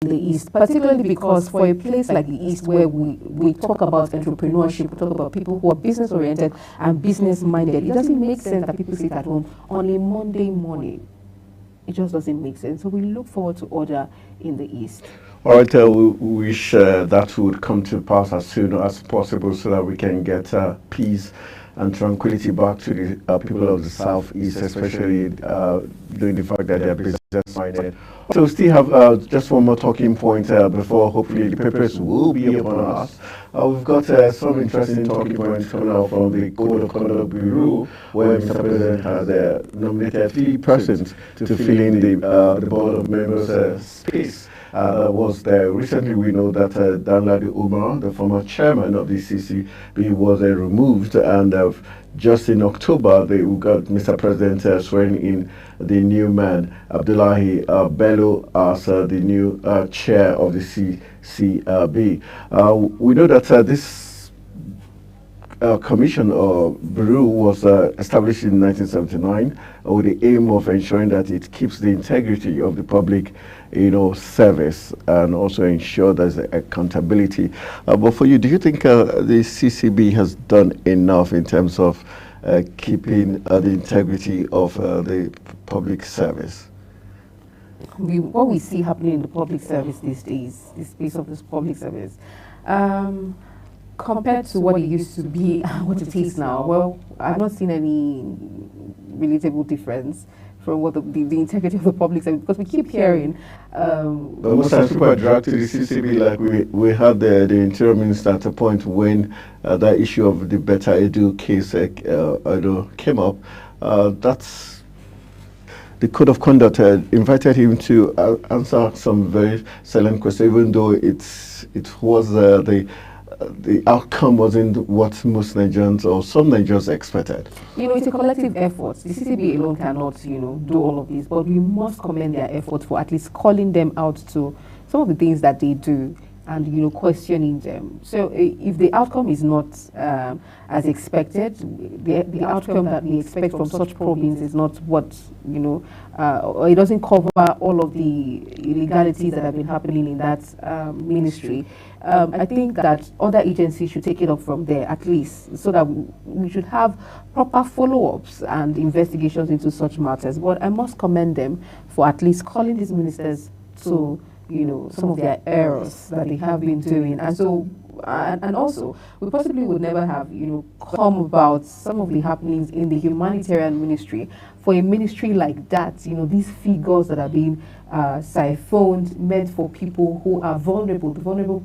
the East, particularly because for a place like the East where we talk about entrepreneurship, we talk about people who are business oriented and business minded, it doesn't make sense that people sit at home on a Monday morning. It just doesn't make sense. So we look forward to order in the East. All right, we wish that would come to pass as soon as possible so that we can get peace and tranquility back to the people of the Southeast, especially during the fact that they are business-minded. So we still have just one more talking point before hopefully the papers will be upon us. We've got some interesting talking points coming out from the Code of Conduct Bureau, where Mr. President has nominated 3 persons to fill in the Board of Members space. Was there. Recently, we know that Danladi Umar, the former chairman of the CCB, was removed, and just in October, we got Mr. President swearing in the new man, Abdullahi Bello, as the new chair of the CCB. We know that this commission or bureau was established in 1979 with the aim of ensuring that it keeps the integrity of the public service and also ensure there's accountability. But for you, do you think the CCB has done enough in terms of keeping the integrity of the public service? What we see happening in the public service these days, the space of this public service, compared to what it used to be and what it is now, well, I've not seen any relatable difference from what the integrity of the public service, because we keep hearing. But most times people are dragged to the CCB, like we had the interior minister at a point when that issue of the Better Edu case came up. That's the Code of Conduct invited him to answer some very salient questions, even though it was the outcome wasn't what most Nigerians or some Nigerians expected. It's a collective effort. The CCB alone cannot, do all of this, but we must commend their effort for at least calling them out to some of the things that they do and, questioning them. So if the outcome is not as expected, the outcome that we expect from such probings is not what, or it doesn't cover all of the illegalities that have been happening in that ministry, I think that other agencies should take it up from there, at least, so that we should have proper follow-ups and investigations into such matters. But I must commend them for at least calling these ministers to some of their errors that they have been doing. And so, and also, we possibly would never have, come about some of the happenings in the humanitarian ministry for a ministry like that, these figures that are being siphoned, meant for people who are vulnerable, the vulnerable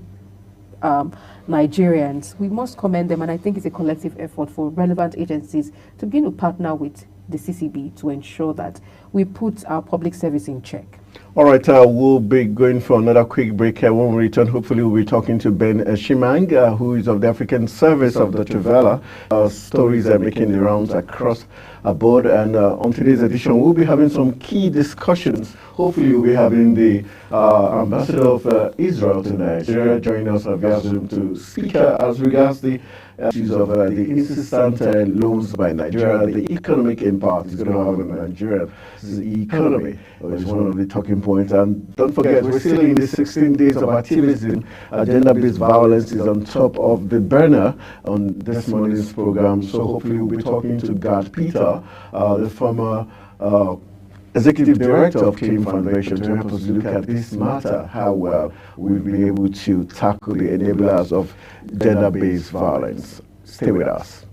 Nigerians. We must commend them, and I think it's a collective effort for relevant agencies to begin to partner with the CCB to ensure that we put our public service in check. All right, we'll be going for another quick break. When we return, hopefully we'll be talking to Ben Shimang, who is of the African Service of the Trevella. Stories are making the rounds across a board, and on today's edition, we'll be having some key discussions. Hopefully we'll be having the Ambassador of Israel to Nigeria joining us via Zoom to speak as regards the issues of the insistent loans by Nigeria, the economic impact it's going to have on Nigeria. The economy is one of the talking points. And don't forget, we're still in the 16 days of activism. Gender-based violence is on top of the burner on this morning's program. So hopefully we'll be talking to Gad Peter, the former Executive Director of Clean Foundation, to help us look at this matter, how well we've been able to tackle the enablers of gender-based violence. Stay with us.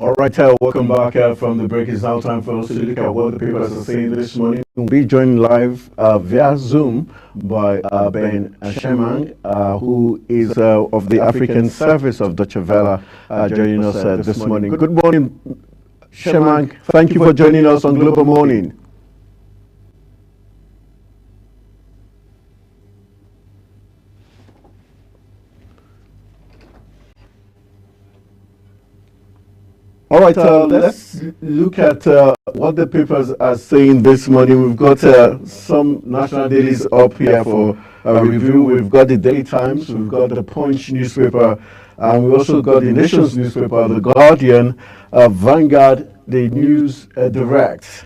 All right, welcome back from the break. It's now time for us to look at what the papers are saying this morning. We'll be joined live via Zoom by Ben Shemang, who is of the African Service of Deutsche Welle, joining us this morning. Good morning, Shemang. Thank you for joining us on Global Morning. All right, let's look at what the papers are saying this morning. We've got some national dailies up here for review. We've got the Daily Times, we've got the Punch newspaper, and we also got the Nation's newspaper, the Guardian, Vanguard, the News Direct.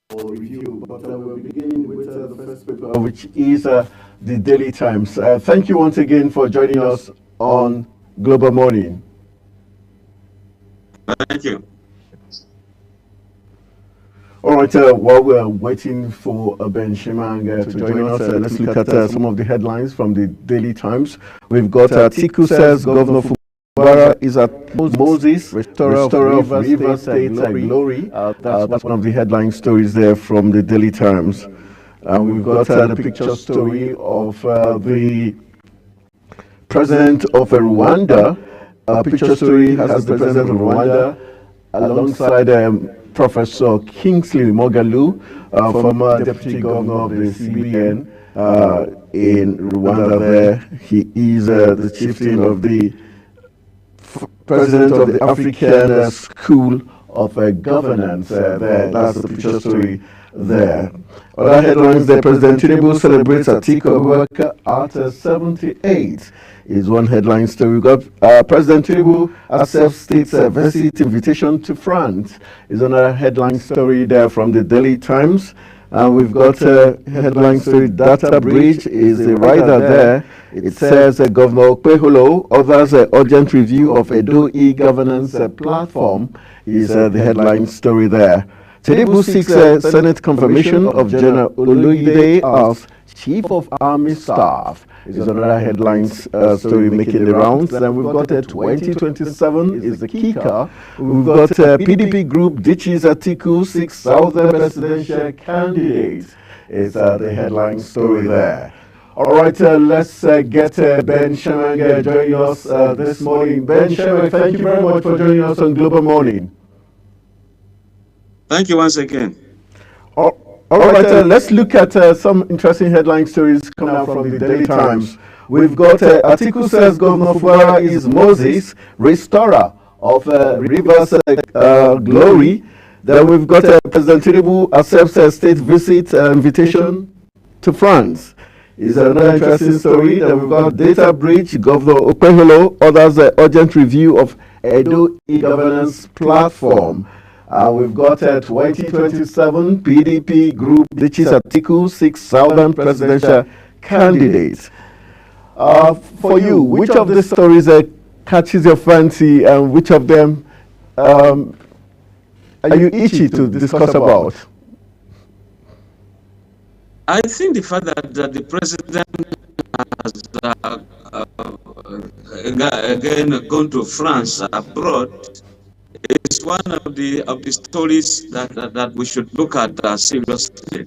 For review, but we're beginning with the first paper, which is the Daily Times. Thank you once again for joining us on Global Morning. Thank you. All right, while we're waiting for Ben Shemang to join us, let's look at some of the headlines from the Daily Times. We've got Atiku says Governor Fubara is at Moses, restorer of Rivers State glory. That's one of the headline stories there from the Daily Times. We've got the picture story of the president of Rwanda. Picture story has the president of Rwanda alongside Professor Kingsley Moghalu, former deputy governor of the CBN in Rwanda. There, he is the chieftain of the president of the African School of Governance. There, that's the picture story there. Other headlines there, President Tinubu celebrates Atiku Abubakar at 78 is one headline story. We've got President Tinubu accepts state's visit invitation to France is another headline story there from the Daily Times. We've got a headline story, data breach is a rider there. It says Governor Okpeholo orders urgent review of Edo e-governance platform is the headline story there. Tinubu seeks Senate confirmation of General Oloide as Chief of Army Staff is another headline story making the rounds. Then we've got 2027 is the kicker. We've got PDP group ditches Atiku, 6 Southern presidential candidates is the headline story there. All right, let's get Ben Shemang joining us this morning. Ben Shemang, thank you very much for joining us on Global Morning. Thank you once again. All right, let's look at some interesting headline stories coming out from the Daily Times. We've got Atiku says Governor Fubara is Moses, restorer of Rivers glory. Then we've got President Tinubu accepts a state visit invitation to France. Is another interesting story. Then we've got data breach. Governor Okpeholo orders urgent review of Edo e-governance platform. We've got 2027 PDP group ditches Atiku, 6 Southern presidential candidates. For you, which of these stories catches your fancy, and which of them are you itchy to discuss about? I think the fact that the president has again gone to France abroad is one of the stories that we should look at seriously,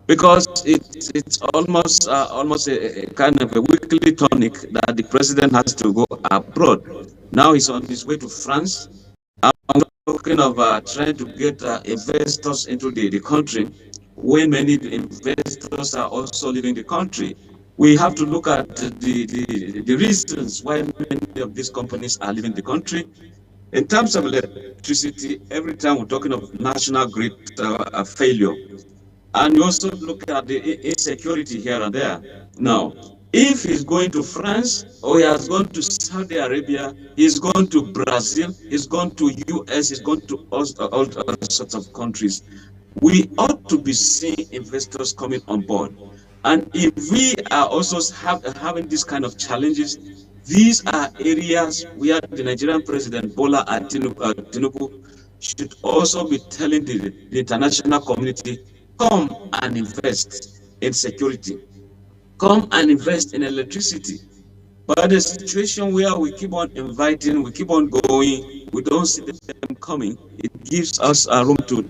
because it's almost a kind of a weekly tonic that the president has to go abroad. Now he's on his way to France. I'm talking of trying to get investors into the country, when many investors are also leaving the country. We have to look at the reasons why many of these companies are leaving the country. In terms of electricity, every time we're talking of national grid failure, and you also look at the insecurity here and there. Now, if he's going to France, or he has gone to Saudi Arabia, he's gone to Brazil, he's gone to US, he's gone to all sorts of countries, we ought to be seeing investors coming on board. And if we are also having these kind of challenges, these are areas where the Nigerian President Bola Tinubu should also be telling the international community, come and invest in security, come and invest in electricity. But the situation where we keep on inviting, we keep on going, we don't see them coming, it gives us a room to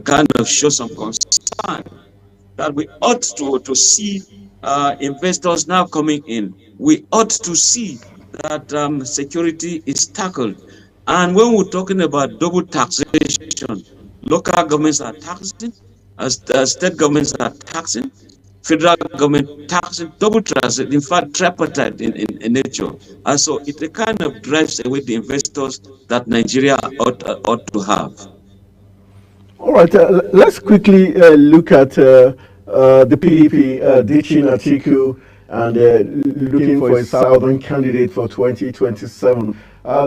kind of show some concern that we ought to see investors now coming in. We ought to see that security is tackled. And when we're talking about double taxation, local governments are taxing, state governments are taxing, federal government taxing, double tax, in fact, tripartite in nature. And so it kind of drives away the investors that Nigeria ought to have. All right, let's quickly look at the PDP ditching Atiku and looking for a southern candidate for 2027.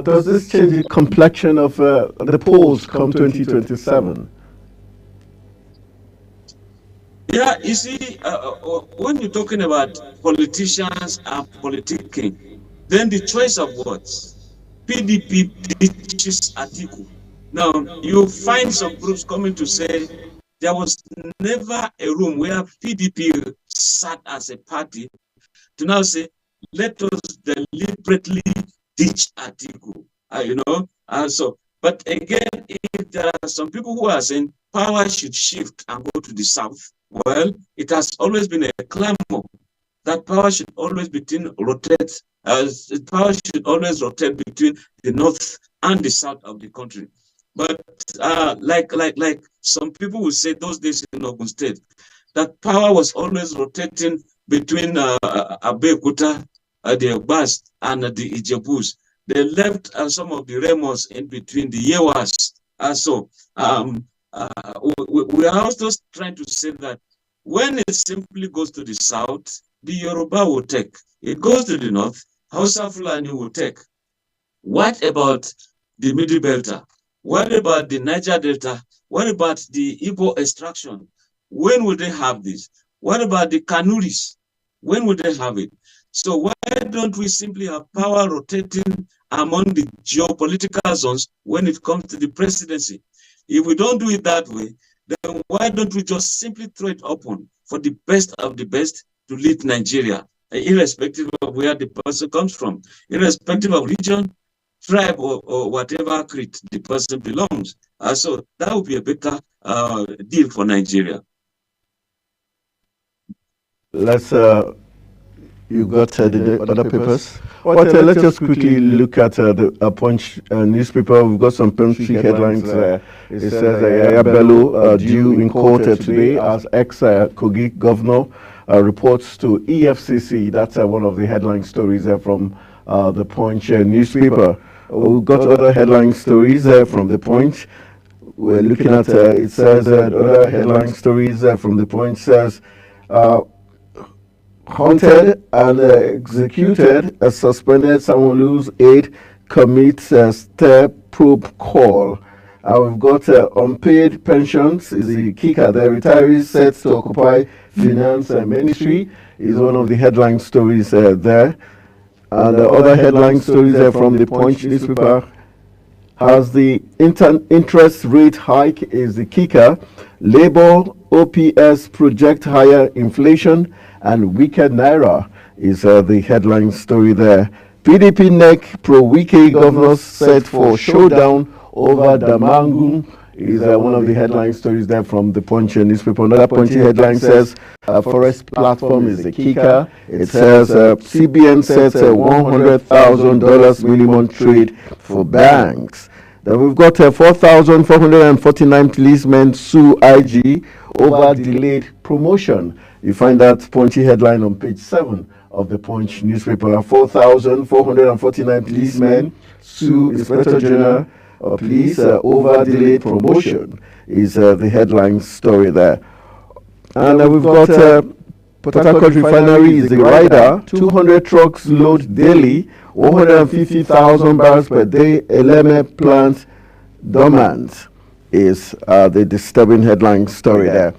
Does this change the complexion of the polls come 2027? Yeah, you see, when you're talking about politicians and politicking, then the choice of words, PDP ditches Atiku. Now, you find some groups coming to say there was never a room where PDP sat as a party to now say, let us deliberately ditch Atiku, but again, if there are some people who are saying power should shift and go to the south, well, it has always been a clamor that power should always rotate between the north and the south of the country. But like some people will say those days in Ogun State, that power was always rotating between Abeokuta, the Ogbas, and the Ijebus. They left some of the Remos in between the Yewas. we are also trying to say that when it simply goes to the south, the Yoruba will take. It goes to the north, Hausa Fulani will take. What about the Middle Delta? What about the Niger Delta? What about the Igbo extraction? When will they have this? What about the Kanuris? When will they have it? So why don't we simply have power rotating among the geopolitical zones when it comes to the presidency? If we don't do it that way, then why don't we just simply throw it open for the best of the best to lead Nigeria, irrespective of where the person comes from, irrespective of region, tribe, or whatever creed the person belongs. So that would be a better deal for Nigeria. Let's, you got the other papers. But let's just quickly look at the Punch newspaper. We've got some punchy headlines there. It says Yahaya Bello due in court today as ex-Kogi governor reports to EFCC. That's one of the headline stories from the Punch newspaper. We've got other headline stories from the Punch. We're looking at, it says, other headline stories from the Punch says, haunted and executed a suspended Sanwo-Olu's aide commits a step probe call. We've got unpaid pensions is the kicker. The retirees set to occupy finance ministry is one of the headline stories there. And the other headline stories from the Punch newspaper has the interest rate hike is the kicker. Labour OPS project higher inflation and wicked naira is the headline story there. PDP neck pro-Wike governors set for showdown over Damangu is one of the headline stories there from the Punch newspaper. Another punchy headline says forest platform is the kicker. It says CBN sets a $100,000 minimum trade for banks. Then we've got 4,449 policemen sue IG over delayed promotion. You find that punchy headline on page 7 of the Punch newspaper. 4,449 policemen sue Inspector General of Police over delayed promotion is the headline story there. And we've got Port Harcourt Refinery is the rider. 200 trucks load daily, 150,000 barrels per day. Eleme plant dormant is the disturbing headline story there.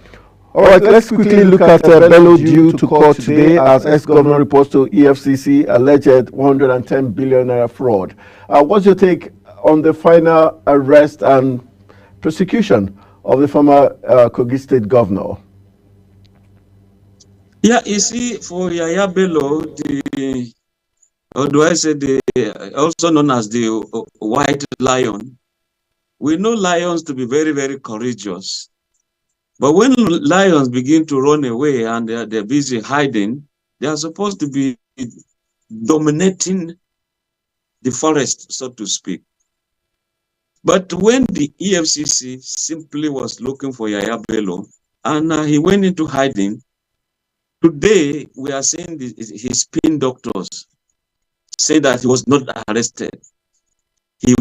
All right, let's quickly look at Bello due to court today as ex-governor reports to EFCC alleged 110 billion naira fraud. What's your take on the final arrest and prosecution of the former Kogi State governor? Yeah, you see, for Yahaya Bello, or do I say also known as the white lion, we know lions to be very, very courageous. But when lions begin to run away and they're busy hiding, they are supposed to be dominating the forest, so to speak. But when the EFCC simply was looking for Yahaya Bello and he went into hiding, today we are seeing his spin doctors say that he was not arrested. He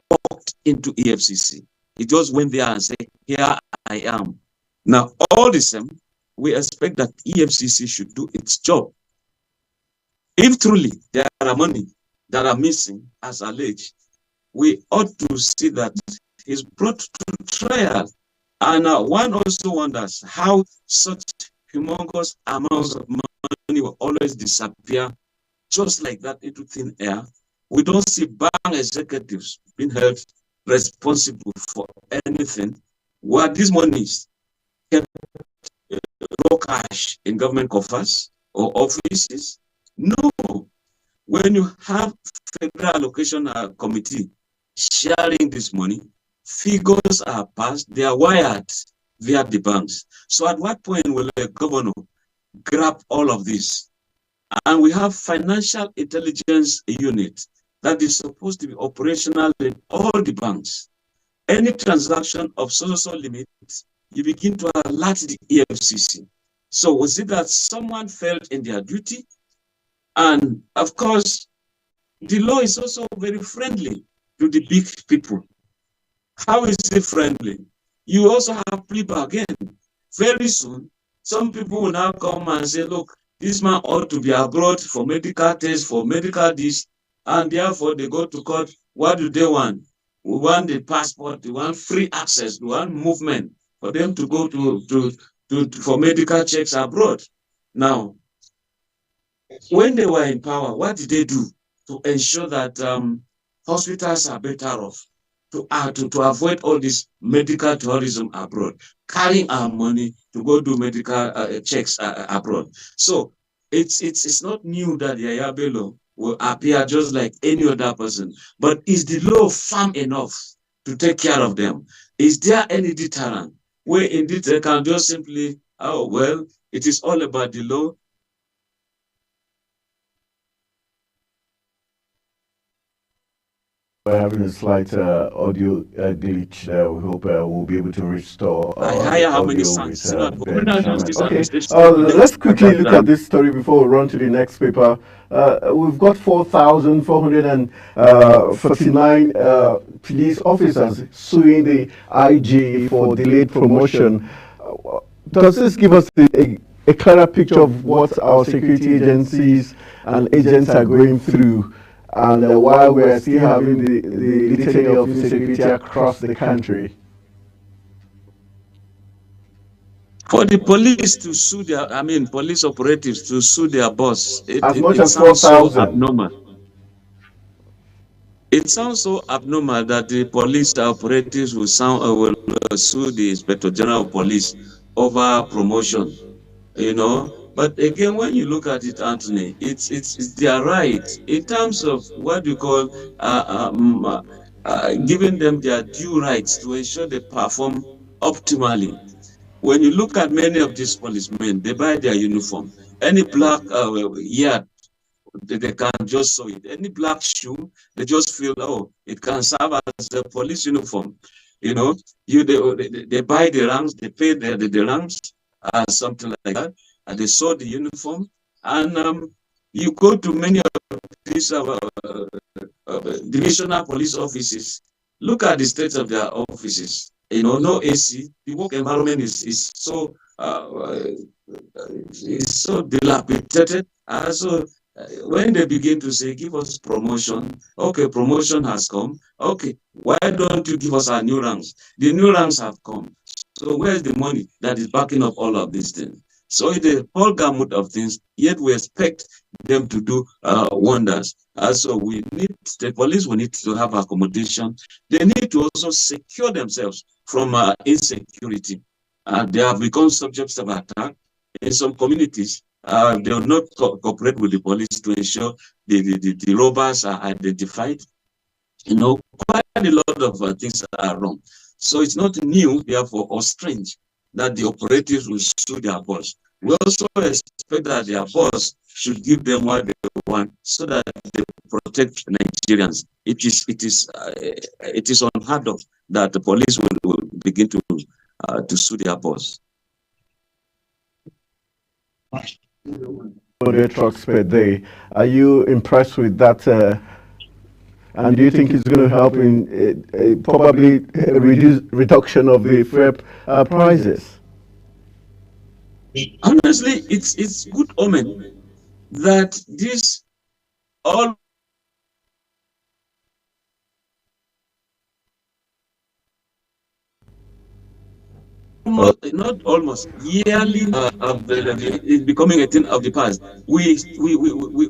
walked into EFCC. He just went there and said, "Here I am." Now, all the same, we expect that EFCC should do its job. If truly there are money that are missing, as alleged, we ought to see that he's brought to trial. And one also wonders how such humongous amounts of money will always disappear just like that into thin air. We don't see bank executives being held responsible for anything. Where these monies kept raw cash in government coffers or offices? No. When you have Federal Allocation Committee sharing this money, figures are passed, they are wired via the banks. So at what point will a governor grab all of this? And we have financial intelligence unit that is supposed to be operational in all the banks. Any transaction of so limits, you begin to alert the EFCC. So was it that someone failed in their duty? And of course, the law is also very friendly to the big people. How is it friendly? you also have plea bargain. Very soon, some people will now come and say, look, this man ought to be abroad for medical tests, for medical this, and therefore they go to court. What do they want? We want the passport, we want free access, we want movement for them to go for medical checks abroad. Now, when they were in power, what did they do to ensure that hospitals are better off, to avoid all this medical tourism abroad, carrying our money to go do medical checks abroad? So it's not new that Yaya Bello will appear just like any other person, but is the law firm enough to take care of them? Is there any deterrent where indeed they can just simply, oh, well, it is all about the law? We're having a slight audio glitch there. We hope we'll be able to restore how many audio songs? with Ben Shaman. Okay, let's quickly look at this story before we run to the next paper. We've got 4,449 police officers suing the IG for delayed promotion. Does this give us a clearer picture of what our security agencies and agents are going through, and why we're still having the litany of insecurity across the country? For the police to sue police operatives to sue their boss, as much as 4,000. So abnormal. It sounds so abnormal that the police operatives will sue the Inspector General of Police over promotion, But again, when you look at it, Anthony, it's their right in terms of what you call giving them their due rights to ensure they perform optimally. When you look at many of these policemen, they buy their uniform. Any black they can just sew it. Any black shoe, they just feel, oh, it can serve as a police uniform. They buy the ranks, they pay the ranks, something like that, and they sew the uniform. And you go to many of these divisional police offices, look at the state of their offices. No AC. The work environment is so dilapidated. So when they begin to say, give us promotion, okay, promotion has come. Okay, why don't you give us our new ranks? The new ranks have come. So where's the money that is backing up all of these things? So it's the whole gamut of things, yet we expect them to do wonders. So the police will need to have accommodation. They need to also secure themselves from insecurity. They have become subjects of attack. In some communities, they will not cooperate with the police to ensure the robbers are identified. Quite a lot of things are wrong. So it's not new, therefore, or strange that the operatives will sue their boss. We also expect that their boss should give them what they want so that they protect Nigerians. It is unheard of that the police will begin to sue their boss. Trucks per day. Are you impressed with that? And do you think it's going to help in probably reduction of the fare prices? Honestly, it's good omen that this all not almost yearly is becoming a thing of the past. We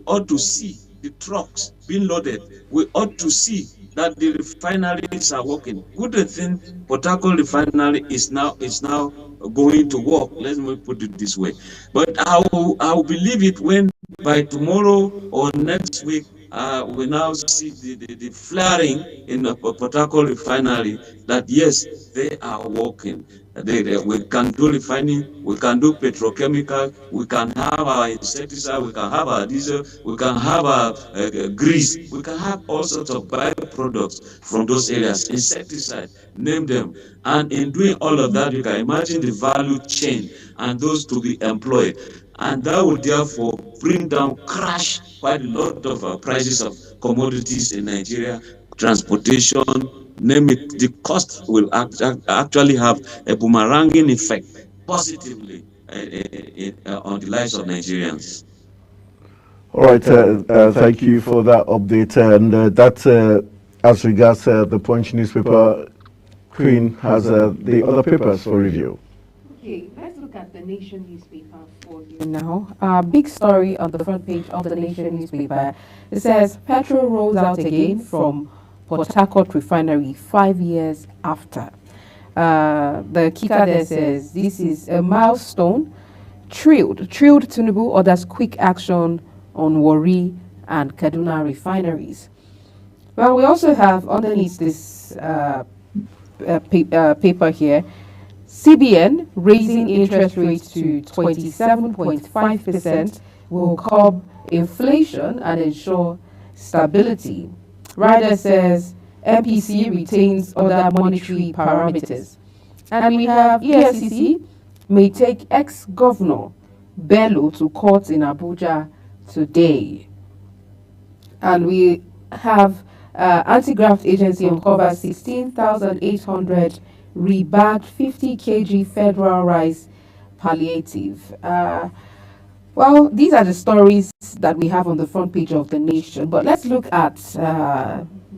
ought to see the trucks being loaded. We ought to see that the refineries are working. Good thing, Port Harcourt refinery is now going to work. Let me put it this way. But I will believe it when by tomorrow or next week we now see the flaring in the Port Harcourt refinery that yes, they are working. We can do refining, we can do petrochemical, we can have our insecticide, we can have our diesel, we can have our grease, we can have all sorts of byproducts from those areas, insecticide, name them. And in doing all of that, you can imagine the value chain and those to be employed. And that would therefore crash quite a lot of prices of commodities in Nigeria, transportation, name it, the cost will actually have a boomeranging effect positively on the lives of Nigerians. All right, thank you for that update. And that, as regards the Punch newspaper, Queen has the other papers for review. Okay, let's look at the Nation newspaper for you now. Big story on the front page of the Nation newspaper. It says, petrol rolls out again from Port Harcourt refinery 5 years after. The kicker there says, this is a milestone. Thrilled Tinubu orders quick action on Warri and Kaduna refineries. Well, we also have underneath this paper here, CBN raising interest rates to 27.5% will curb inflation and ensure stability. Rider says MPC retains other monetary parameters. And we have EFCC may take ex-governor Bello to court in Abuja today. And we have anti-graft agency uncovers 16,800 rebagged 50 kg federal rice palliative. Well, these are the stories that we have on the front page of the Nation. But let's look at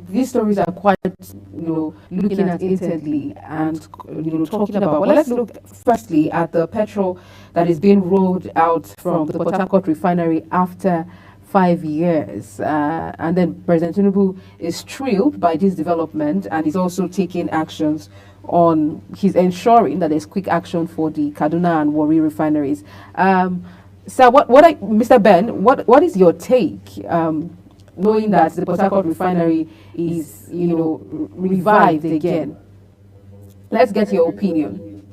these stories are quite, looking at intently and talking about. Well, let's look firstly at the petrol that is being rolled out from the Port Harcourt refinery after 5 years, and then President Tinubu is thrilled by this development and is also taking actions on. He's ensuring that there's quick action for the Kaduna and Warri refineries. So, Mr. Ben, what is your take? Knowing that the Port Harcourt refinery is, revived again. Let's get your opinion.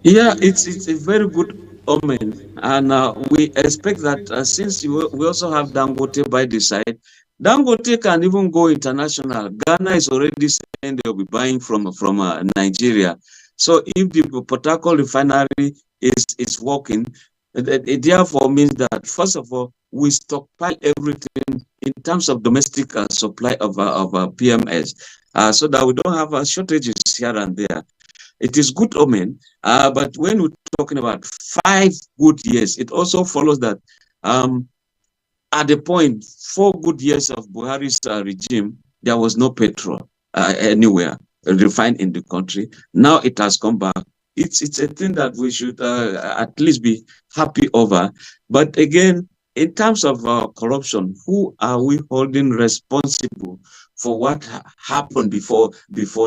Yeah, it's a very good omen, and we expect that since we also have Dangote by the side, Dangote can even go international. Ghana is already saying they'll be buying from Nigeria. So if the Port Harcourt refinery is working, it therefore means that first of all we stockpile everything in terms of domestic supply of PMS, so that we don't have shortages here and there. It is good omen, but when we're talking about 5 good years, it also follows that at the point 4 good years of Buhari's regime, there was no petrol anywhere refined in the country. Now it has come back. It's a thing that we should at least be happy over. But again, in terms of corruption, who are we holding responsible for what happened before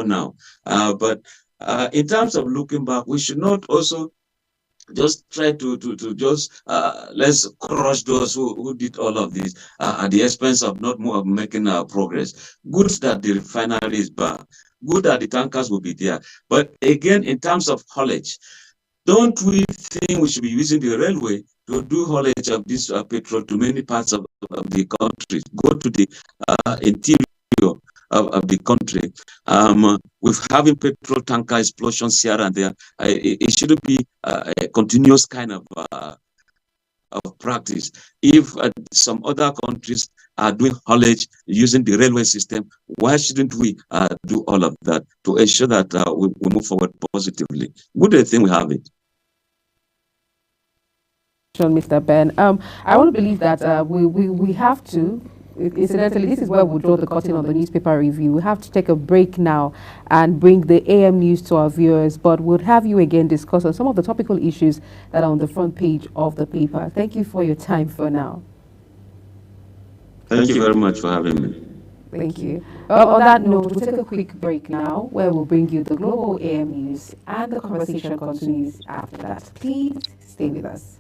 now? But in terms of looking back, we should not also just try to just let's crush those who did all of this at the expense of not more making progress. Good that the refinery is back. Good that the tankers will be there. But again, in terms of haulage, don't we think we should be using the railway to do haulage of this petrol to many parts of the country? Go to the interior of the country. With having petrol tanker explosions here and there, it shouldn't be a continuous kind of practice. If some other countries are doing haulage using the railway system, why shouldn't we do all of that to ensure that we move forward positively? Good thing we have it. Mr. Ben, I want to believe that we have to. Incidentally, this is where we'll draw the curtain on the newspaper review. We have to take a break now and bring the AM news to our viewers, but we'll have you again discuss on some of the topical issues that are on the front page of the paper. Thank you for your time for now. Thank you very much for having me. Thank you. Well, on that note, we'll take a quick break now where we'll bring you the global AM news, and the conversation continues after that. Please stay with us.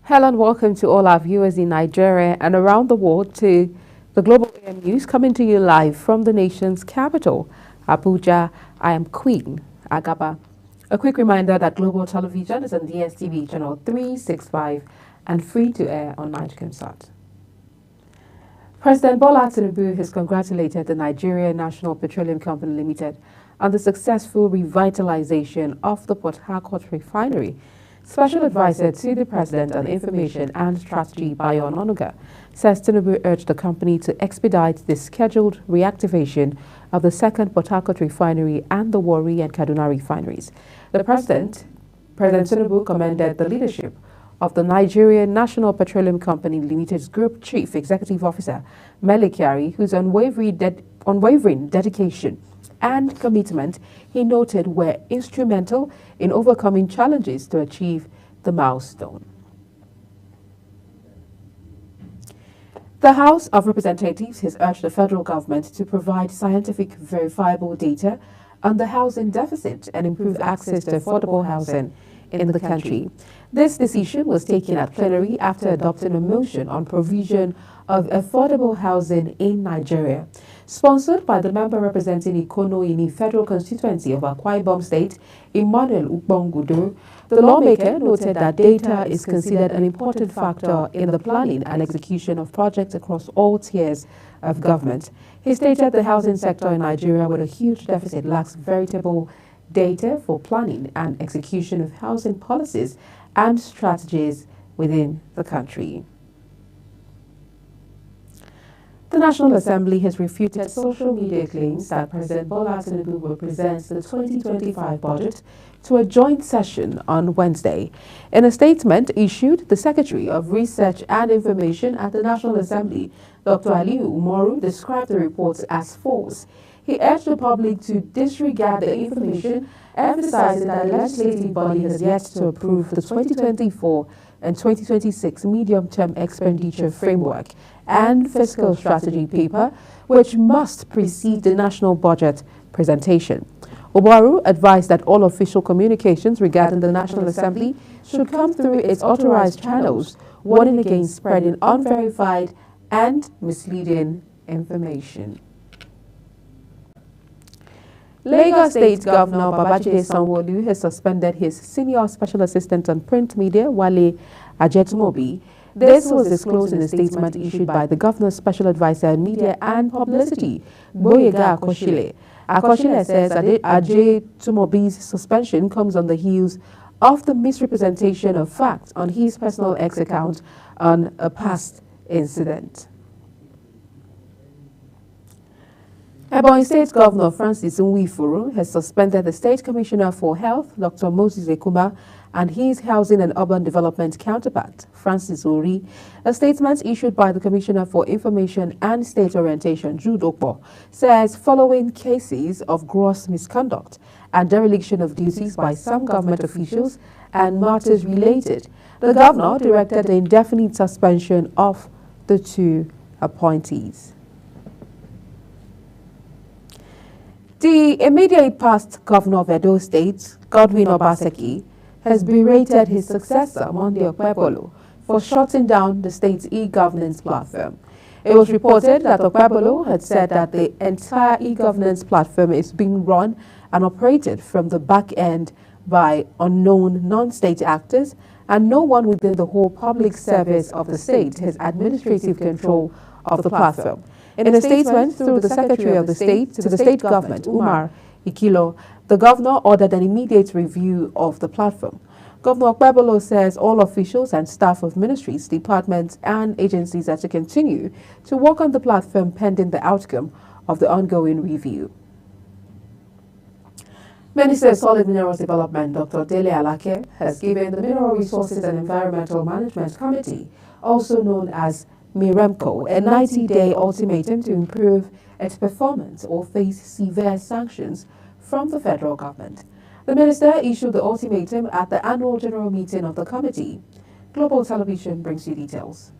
Hello and welcome to all our viewers in Nigeria and around the world to the Global AM News coming to you live from the nation's capital, Abuja. I am Queen Agaba. A quick reminder that Global Television is on DSTV channel 365 and free to air on Nigeriansat. President Bola Tinubu has congratulated the Nigeria National Petroleum Company Limited on the successful revitalization of the Port Harcourt refinery. Special advisor to the President on Information and Strategy, Bayo Ononuga, says Tinubu urged the company to expedite the scheduled reactivation of the second Port Harcourt refinery and the Warri and Kaduna refineries. The President Tinubu commended the leadership of the Nigerian National Petroleum Company Limited's Group Chief Executive Officer, Mele Kyari, whose unwavering dedication and commitment, he noted, were instrumental in overcoming challenges to achieve the milestone. The House of Representatives has urged the federal government to provide scientific verifiable data on the housing deficit and improve access to affordable housing in the country. This decision was taken at plenary after adopting a motion on provision of affordable housing in Nigeria. Sponsored by the member representing Ikono in the federal constituency of Akwa Ibom State, Emmanuel Ukpongudo, the lawmaker noted that data is considered an important factor in the planning and execution of projects across all tiers of government. He stated the housing sector in Nigeria with a huge deficit lacks veritable data for planning and execution of housing policies and strategies within the country. The National Assembly has refuted social media claims that President Bola Tinubu will present the 2025 budget to a joint session on Wednesday. In a statement issued, the Secretary of Research and Information at the National Assembly, Dr. Aliyu Umaru, described the reports as false. He urged the public to disregard the information, emphasizing that the legislative body has yet to approve the 2024 and 2026 medium-term expenditure framework and fiscal strategy paper, which must precede the national budget presentation. Umaru advised that all official communications regarding the National Assembly should come through its authorized channels, warning against spreading unverified and misleading information. Lagos State Governor Babajide Sanwo-Olu has suspended his senior special assistant on print media, Wale Ajetumobi. This was disclosed in a statement issued by the governor's special advisor on media and publicity, Gboyega Akosile. Akosile says Ajetumobi's suspension comes on the heels of the misrepresentation of facts on his personal X account on a past incident. Ebonyi State Governor Francis Nwifuru has suspended the State Commissioner for Health, Dr. Moses Ekuma, and his Housing and Urban Development counterpart, Francis Ori. A statement issued by the Commissioner for Information and State Orientation, Jude Okpo, says following cases of gross misconduct and dereliction of duties by some government officials and matters related, the governor directed the indefinite suspension of the two appointees. The immediate past governor of Edo State, Godwin Obaseki, has berated his successor, Monday Okpebholo, for shutting down the state's e-governance platform. It was reported that Okpebholo had said that the entire e-governance platform is being run and operated from the back end by unknown non-state actors, and no one within the whole public service of the state has administrative control of the platform. In a statement through the Secretary of the State to the state government, Umar Ikilo, the governor ordered an immediate review of the platform. Governor Okpebholo says all officials and staff of ministries, departments, and agencies are to continue to work on the platform pending the outcome of the ongoing review. Minister of Solid Minerals Development, Dr. Dele Alake, has given the Mineral Resources and Environmental Management Committee, also known as MIREMCO, a 90-day ultimatum to improve its performance or face severe sanctions from the federal government. The minister issued the ultimatum at the annual general meeting of the committee. Global Television brings you details.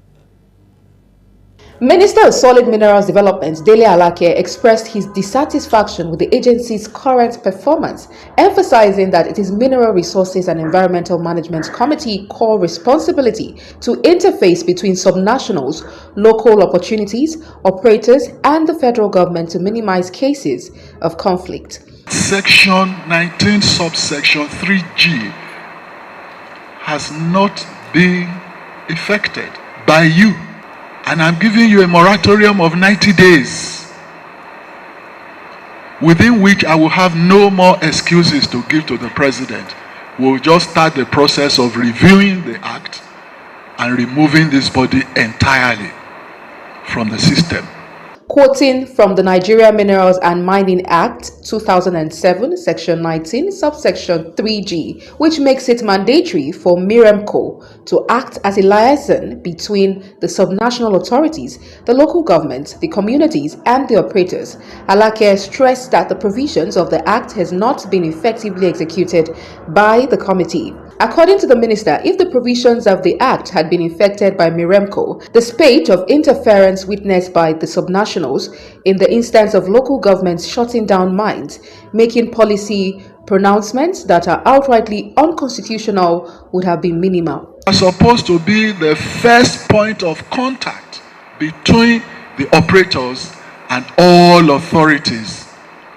Minister of Solid Minerals Development, Dele Alake, expressed his dissatisfaction with the agency's current performance, emphasizing that it is Mineral Resources and Environmental Management Committee core responsibility to interface between subnationals, local opportunities, operators, and the federal government to minimize cases of conflict. Section 19, subsection 3G has not been effected by you. And I'm giving you a moratorium of 90 days, within which I will have no more excuses to give to the president. We'll just start the process of reviewing the act and removing this body entirely from the system. Quoting from the Nigeria Minerals and Mining Act 2007, Section 19, subsection 3G, which makes it mandatory for MIREMCO to act as a liaison between the subnational authorities, the local government, the communities, and the operators. Alake stressed that the provisions of the Act has not been effectively executed by the committee. According to the minister, if the provisions of the Act had been effected by MIREMCO, the spate of interference witnessed by the subnationals in the instance of local governments shutting down mines, making policy pronouncements that are outrightly unconstitutional would have been minimal. Are supposed to be the first point of contact between the operators and all authorities,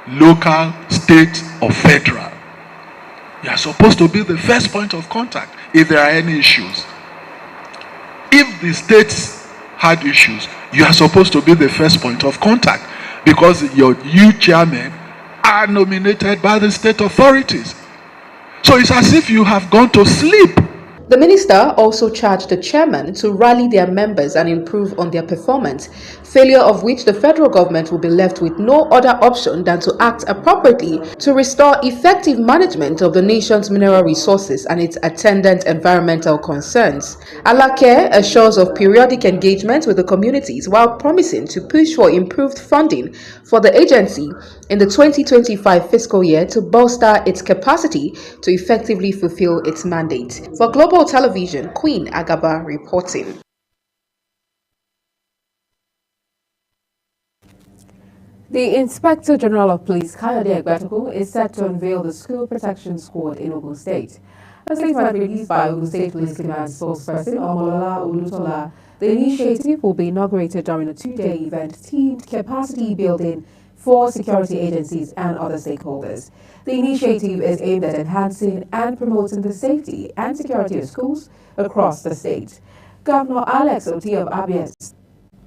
local, state, or federal. You are supposed to be the first point of contact if there are any issues. If the states had issues, you are supposed to be the first point of contact because you chairmen are nominated by the state authorities. So it's as if you have gone to sleep. The minister also charged the chairman to rally their members and improve on their performance, failure of which the federal government will be left with no other option than to act appropriately to restore effective management of the nation's mineral resources and its attendant environmental concerns. Alake assures of periodic engagement with the communities while promising to push for improved funding for the agency in the 2025 fiscal year to bolster its capacity to effectively fulfill its mandate. For Global Television, Queen Agaba reporting. The Inspector General of Police, Kayode Egbetokun, is set to unveil the School Protection Squad in Ogun State. A statement released by Ogun State Police Command spokesperson Omolola Olutola, the initiative will be inaugurated during a two-day event themed capacity building for security agencies and other stakeholders. The initiative is aimed at enhancing and promoting the safety and security of schools across the state. Governor Alex Oti of Abia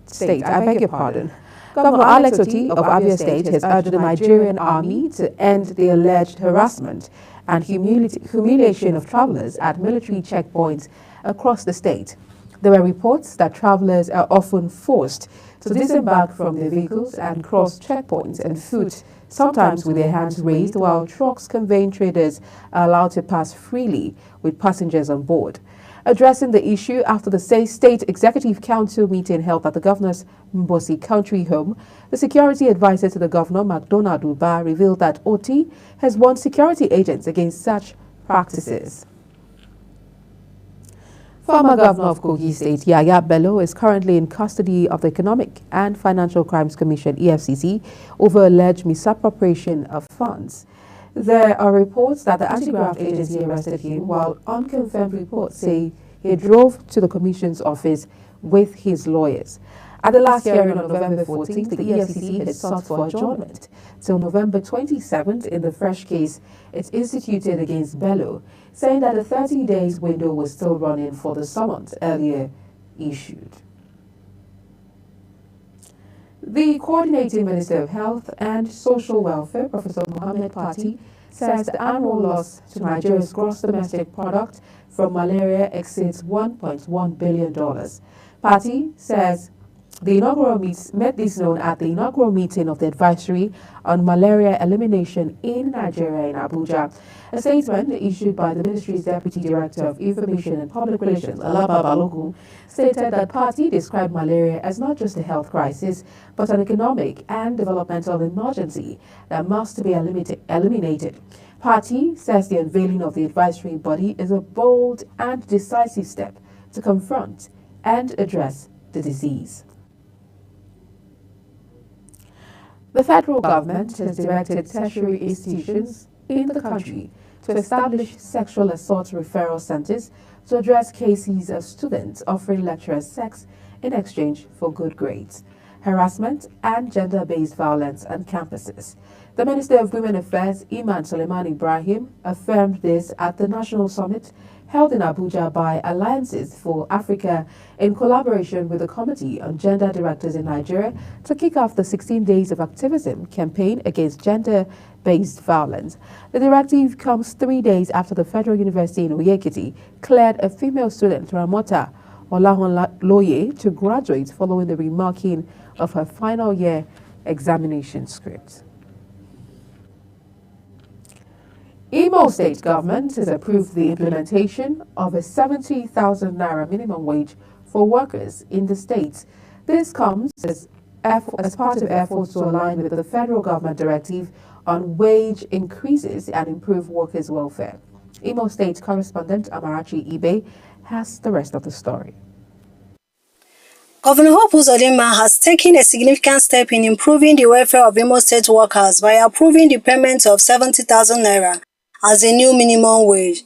State, I beg your pardon. Governor Alex Oti of Abia State has urged the Nigerian army to end the alleged harassment and humiliation of travelers at military checkpoints across the state. There were reports that travelers are often forced to disembark from their vehicles and cross checkpoints on foot, sometimes with their hands raised, while trucks conveying traders are allowed to pass freely with passengers on board. Addressing the issue after the State Executive Council meeting held at the Governor's Mbosi Country Home, the security advisor to the Governor, McDonald Uba, revealed that OT has warned security agents against such practices. Former Governor of Kogi State, Yaya Bello, is currently in custody of the Economic and Financial Crimes Commission, EFCC, over alleged misappropriation of funds. There are reports that the anti-graft agency arrested him, while unconfirmed reports say he drove to the commission's office with his lawyers. At the last hearing on November 14th, the EFCC had sought for adjournment till November 27th in the fresh case it instituted against Bello, saying that a 30 days window was still running for the summons earlier issued. The Coordinating Minister of Health and Social Welfare, Professor Mohammed Pati, says the annual loss to Nigeria's gross domestic product from malaria exceeds $1.1 billion. Pati says the inaugural made this known at the inaugural meeting of the Advisory on Malaria Elimination in Nigeria in Abuja. A statement issued by the ministry's Deputy Director of Information and Public Relations, Alaba Balogun, stated that Pati described malaria as not just a health crisis, but an economic and developmental emergency that must be eliminated. Pati says the unveiling of the advisory body is a bold and decisive step to confront and address the disease. The federal government has directed tertiary institutions in the country to establish sexual assault referral centers to address cases of students offering lecturers sex in exchange for good grades, harassment, and gender-based violence on campuses. The Minister of Women Affairs, Iman Suleiman Ibrahim, affirmed this at the National Summit held in Abuja by Alliances for Africa in collaboration with the Committee on Gender Directors in Nigeria to kick off the 16 Days of Activism campaign against gender-based violence. The directive comes 3 days after the Federal University in Oyekiti cleared a female student, Ramota Olahunloye, to graduate following the remarking of her final year examination script. Imo State government has approved the implementation of a 70,000 naira minimum wage for workers in the state. This comes as part of efforts to align with the federal government directive on wage increases and improve workers' welfare. Imo State correspondent Amarachi Ibe has the rest of the story. Governor Hope Uzodinma has taken a significant step in improving the welfare of Imo State workers by approving the payment of 70,000 naira as a new minimum wage.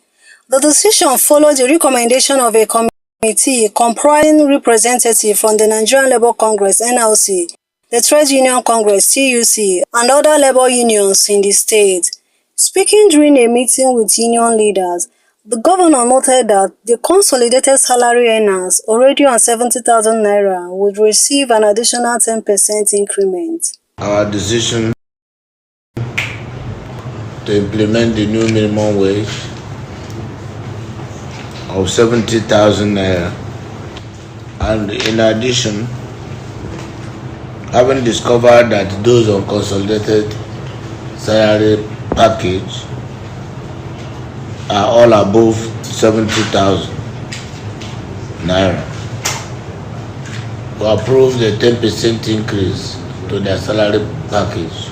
The decision followed the recommendation of a committee comprising representatives from the Nigerian Labour Congress (NLC), the Trade Union Congress (TUC), and other labor unions in the state. Speaking during a meeting with union leaders, the governor noted that the consolidated salary earners already on 70,000 naira would receive an additional 10% increment. Our decision to implement the new minimum wage of 70,000 naira, and in addition, having discovered that those on consolidated salary package are all above 70,000 naira, we approved a 10% increase to their salary package.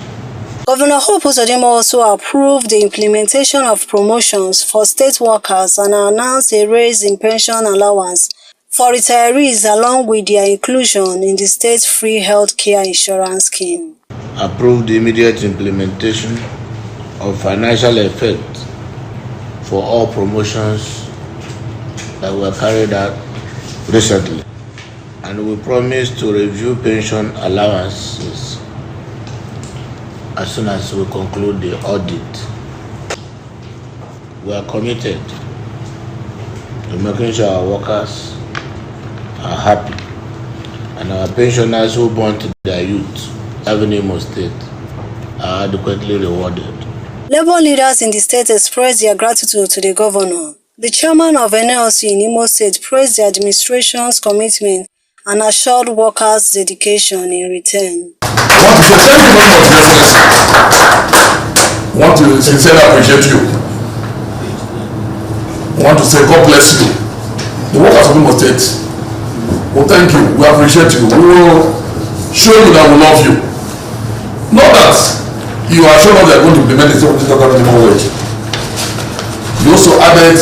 Governor Hope Uzodinma also approved the implementation of promotions for state workers and announced a raise in pension allowance for retirees along with their inclusion in the state's free health care insurance scheme. Approved the immediate implementation of financial effect for all promotions that were carried out recently. And we promise to review pension allowances as soon as we conclude the audit. We are committed to making sure our workers are happy and our pensioners who want their youth having Imo State are adequately rewarded. Labour leaders in the state expressed their gratitude to the governor. The chairman of NLC in Imo State praised the administration's commitment and assured workers' dedication in return. I want to sincerely appreciate you. I want to say God bless you. The workers of Imo State, well, thank you. We appreciate you. We will show you that we love you. Not that you are sure that they are going to implement the 70,000 minimum wage. You also added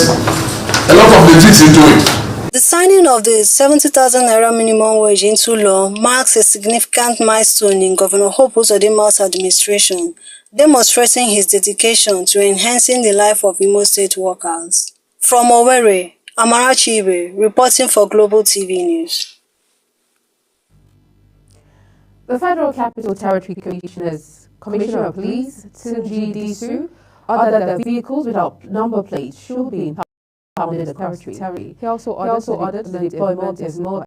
a lot of legit into it. The signing of the 70,000 naira minimum wage into law marks a significant milestone in Governor Hope Uzodinma's administration, demonstrating his dedication to enhancing the life of Imo State workers. From Owerri, Amarachi Ibe, reporting for Global TV News. The Federal Capital Territory Commissioner of Police, Tunji Disu, ordered that vehicles without number plates should be impounded in the territory. He also ordered the deployment of more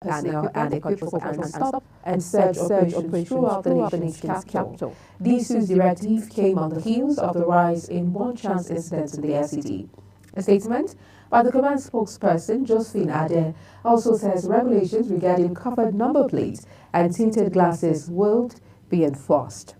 personnel and equipped for stop and search operations throughout the nation's capital. Disu's directive came on the heels of the rise in one-chance incidents in the FCT. A statement by the command spokesperson, Josephine Ade, also says regulations regarding covered number plates and tinted glasses will be enforced.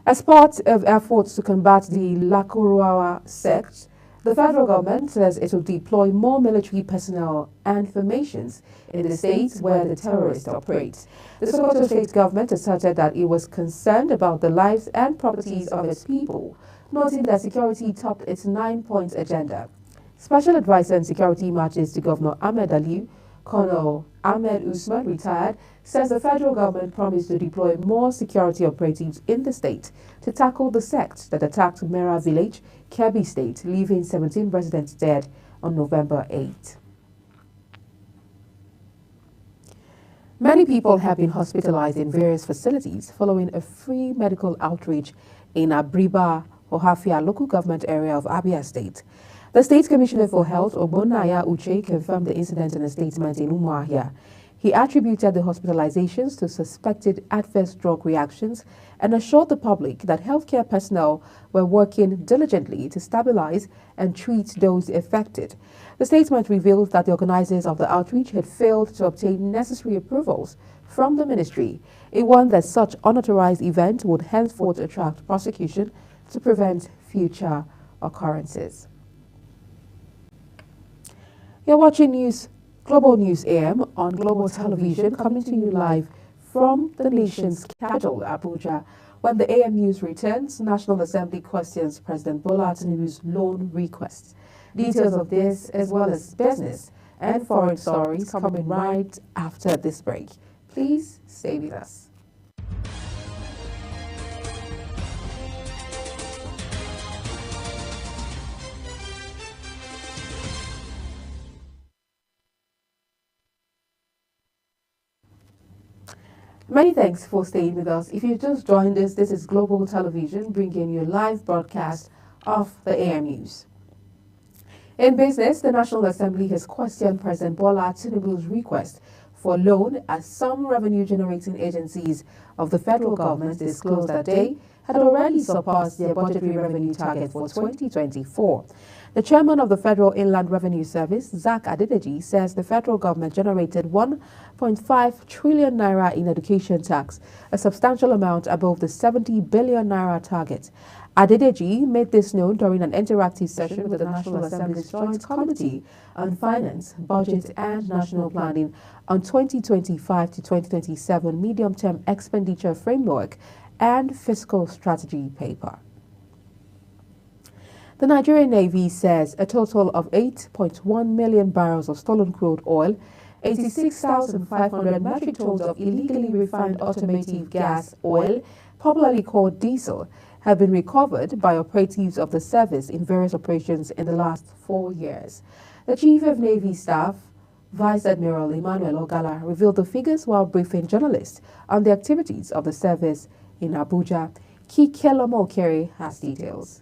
As part of efforts to combat the Lakurawa sect, the federal government says it will deploy more military personnel and formations in the states where the terrorists operate. The Sokoto state government asserted that it was concerned about the lives and properties of its people, noting that security topped its 9-point agenda. Special Advisor on Security Matters to Governor Ahmed Aliu Colonel Ahmed Usman, retired, says the federal government promised to deploy more security operatives in the state to tackle the sect that attacked Mera village, Kebbi State, leaving 17 residents dead on November 8. Many people have been hospitalized in various facilities following a free medical outreach in Abriba, Ohafia local government area of Abia State. The State Commissioner for Health, Ogbonnaya Uche, confirmed the incident in a statement in Umuahia. He attributed the hospitalizations to suspected adverse drug reactions and assured the public that healthcare personnel were working diligently to stabilize and treat those affected. The statement revealed that the organizers of the outreach had failed to obtain necessary approvals from the ministry. It warned that such unauthorized events would henceforth attract prosecution to prevent future occurrences. You're watching Global News AM on Global Television, coming to you live from the nation's capital, Abuja. When the AM News returns, National Assembly questions President Bola Tinubu's loan request. Details of this, as well as business and foreign stories, coming right after this break. Please stay with us. Many thanks for staying with us. If you just joined us, this is Global Television bringing you a live broadcast of the AM News. In business, the National Assembly has questioned President Bola Tinubu's request for loan as some revenue-generating agencies of the federal government disclosed that they had already surpassed their budgetary revenue target for 2024. The chairman of the Federal Inland Revenue Service, Zach Adedeji, says the federal government generated 1.5 trillion naira in education tax, a substantial amount above the 70 billion naira target. Adedeji made this known during an interactive session with the National Assembly's Joint Committee on Finance, Budget and National Planning on 2025 to 2027 medium-term expenditure framework and fiscal strategy paper. The Nigerian Navy says a total of 8.1 million barrels of stolen crude oil, 86,500 metric tons of illegally refined automotive gas oil, popularly called diesel, have been recovered by operatives of the service in various operations in the last 4 years. The Chief of Navy Staff, Vice Admiral Emmanuel Ogala, revealed the figures while briefing journalists on the activities of the service in Abuja. Kikelomo Okere has details.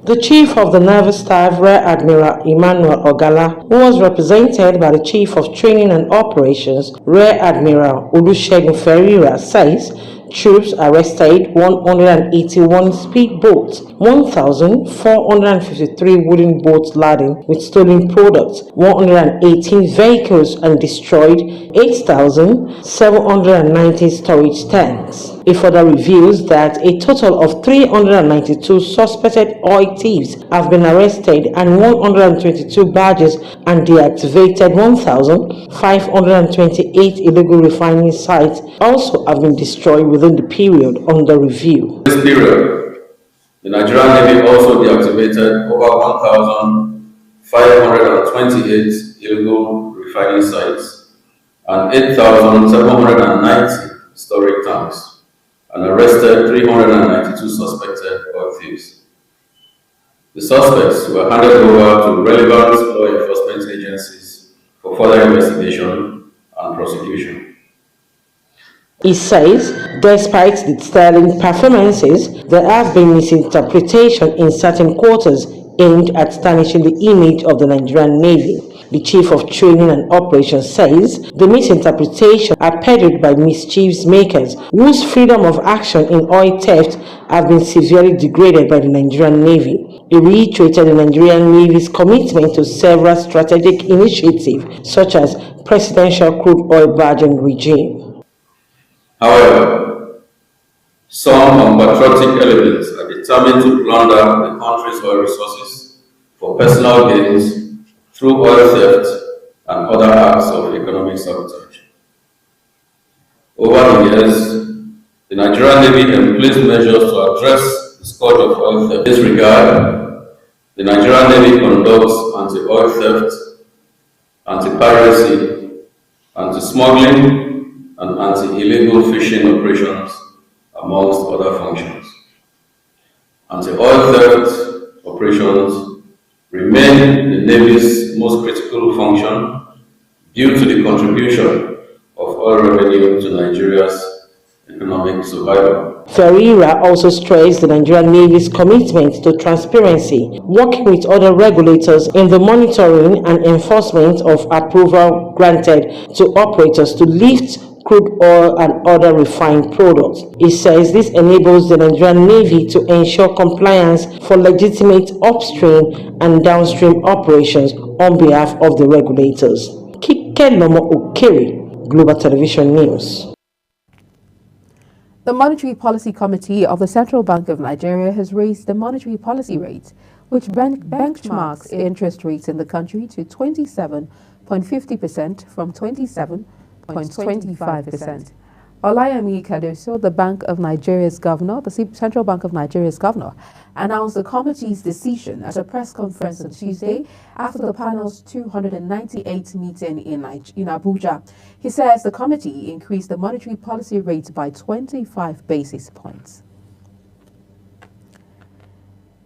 The Chief of the Naval Staff, Rear Admiral Emmanuel Ogala, who was represented by the Chief of Training and Operations, Rear Admiral Olusegun Ferreira, says troops arrested 181 speedboats, 1,453 wooden boats laden with stolen products, 118 vehicles, and destroyed 8,790 storage tanks. It further reveals that a total of 392 suspected oil thieves have been arrested and 122 barges and deactivated 1,528 illegal refining sites also have been destroyed within the period under review. This period, the Nigerian Navy also deactivated over 1,528 illegal refining sites and 8,790 storage tanks, and arrested 392 suspected oil thieves. The suspects were handed over to relevant law enforcement agencies for further investigation and prosecution. He says, despite the sterling performances, there have been misinterpretation in certain quarters aimed at tarnishing the image of the Nigerian Navy. The Chief of Training and Operations says the misinterpretation are peddled by mischief makers whose freedom of action in oil theft have been severely degraded by the Nigerian Navy. He reiterated the Nigerian Navy's commitment to several strategic initiatives such as presidential crude oil barging regime. However, some unpatriotic elements are determined to plunder the country's oil resources for personal gains through oil theft and other acts of economic sabotage. Over the years, the Nigerian Navy employs measures to address the scourge of oil theft. In this regard, the Nigerian Navy conducts anti-oil theft anti-piracy, anti-smuggling, and anti-illegal fishing operations, amongst other functions. Anti-oil theft operations remain the Navy's most critical function due to the contribution of oil revenue to Nigeria's economic survival. Ferreira also stressed the Nigerian Navy's commitment to transparency, working with other regulators in the monitoring and enforcement of approval granted to operators to lift crude oil and other refined products. He says this enables the Nigerian Navy to ensure compliance for legitimate upstream and downstream operations on behalf of the regulators. Kikelomo Okere, Global Television News. The Monetary Policy Committee of the Central Bank of Nigeria has raised the monetary policy rate, which benchmarks interest rates in the country to 27.50% from 27.25%. Olayemi Cardoso, the Bank of Nigeria's governor, the Central Bank of Nigeria's governor, announced the committee's decision at a press conference on Tuesday after the panel's 298th meeting in Abuja. He says the committee increased the monetary policy rate by 25 basis points.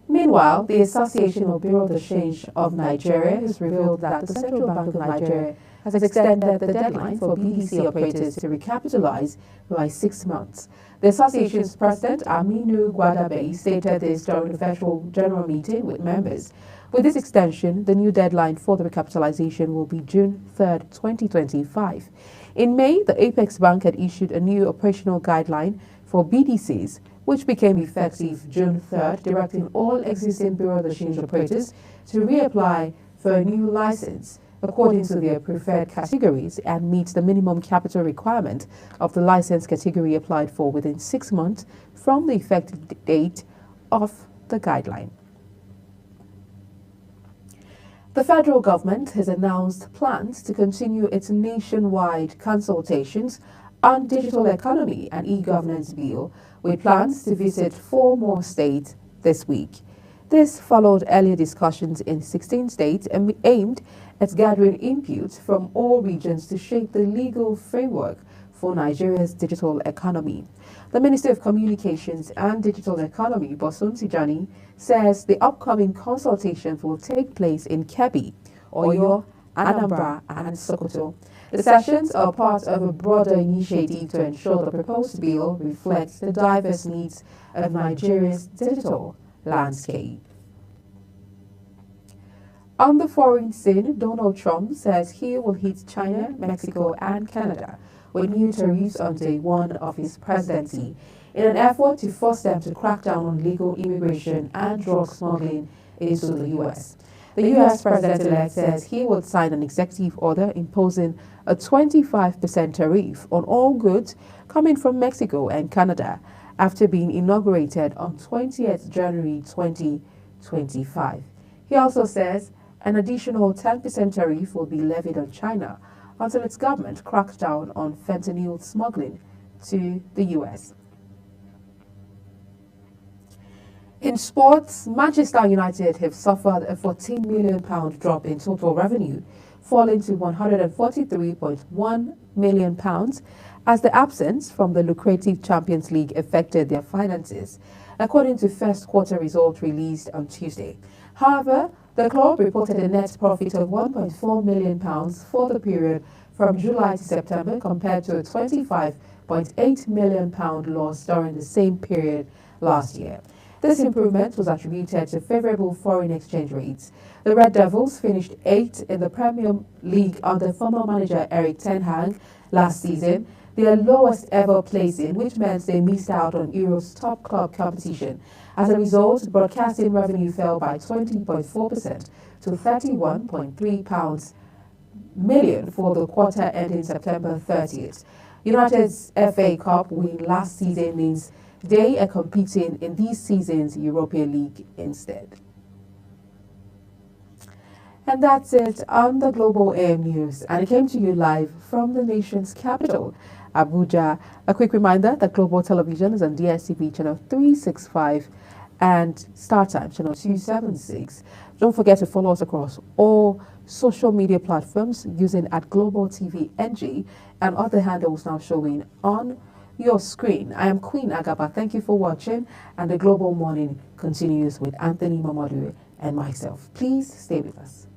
Meanwhile, the Association of Bureau de Change of Nigeria has revealed that the Central Bank of Nigeria has extended the deadline for BDC operators to recapitalize by 6 months. The association's president, Aminu Gwadabe, stated this during the virtual general meeting with members. With this extension, the new deadline for the recapitalization will be June 3, 2025. In May, the Apex Bank had issued a new operational guideline for BDCs, which became effective June 3rd, directing all existing Bureau de Change operators to reapply for a new license according to their preferred categories and meet the minimum capital requirement of the license category applied for within 6 months from the effective date of the guideline. The federal government has announced plans to continue its nationwide consultations on digital economy and e-governance bill, with plans to visit 4 more states this week. This followed earlier discussions in 16 states and aimed at gathering input from all regions to shape the legal framework for Nigeria's digital economy. The Minister of Communications and Digital Economy, Bosun Tijani, says the upcoming consultations will take place in Kebbi, Oyo, Anambra, and Sokoto. The sessions are part of a broader initiative to ensure the proposed bill reflects the diverse needs of Nigeria's digital landscape. On the foreign scene, Donald Trump says he will hit China, Mexico, and Canada with new tariffs on day one of his presidency in an effort to force them to crack down on illegal immigration and drug smuggling into the U.S. The U.S. President-elect says he would sign an executive order imposing a 25% tariff on all goods coming from Mexico and Canada after being inaugurated on 20th January 2025. He also says an additional 10% tariff will be levied on China until its government cracks down on fentanyl smuggling to the U.S. In sports, Manchester United have suffered a £14 million drop in total revenue, falling to £143.1 million as the absence from the lucrative Champions League affected their finances, according to first quarter results released on Tuesday. However, the club reported a net profit of £1.4 million for the period from July to September compared to a £25.8 million loss during the same period last year. This improvement was attributed to favorable foreign exchange rates. The Red Devils finished 8th in the Premier League under former manager Erik ten Hag last season, their lowest ever placing, which meant they missed out on Europe's top club competition. As a result, broadcasting revenue fell by 20.4% to £31.3 million for the quarter ending September 30th. United's FA Cup win last season means they are competing in this season's European League instead. And that's it on the Global AM News, and it came to you live from the nation's capital, Abuja. A quick reminder that Global Television is on DSTV channel 365 and StarTimes channel 276. Don't forget to follow us across all social media platforms using @GlobalTVNG and other handles now showing on your screen. I am Queen Agaba. Thank you for watching, and the Global Morning continues with Anthony Mamadou and myself. Please stay with us.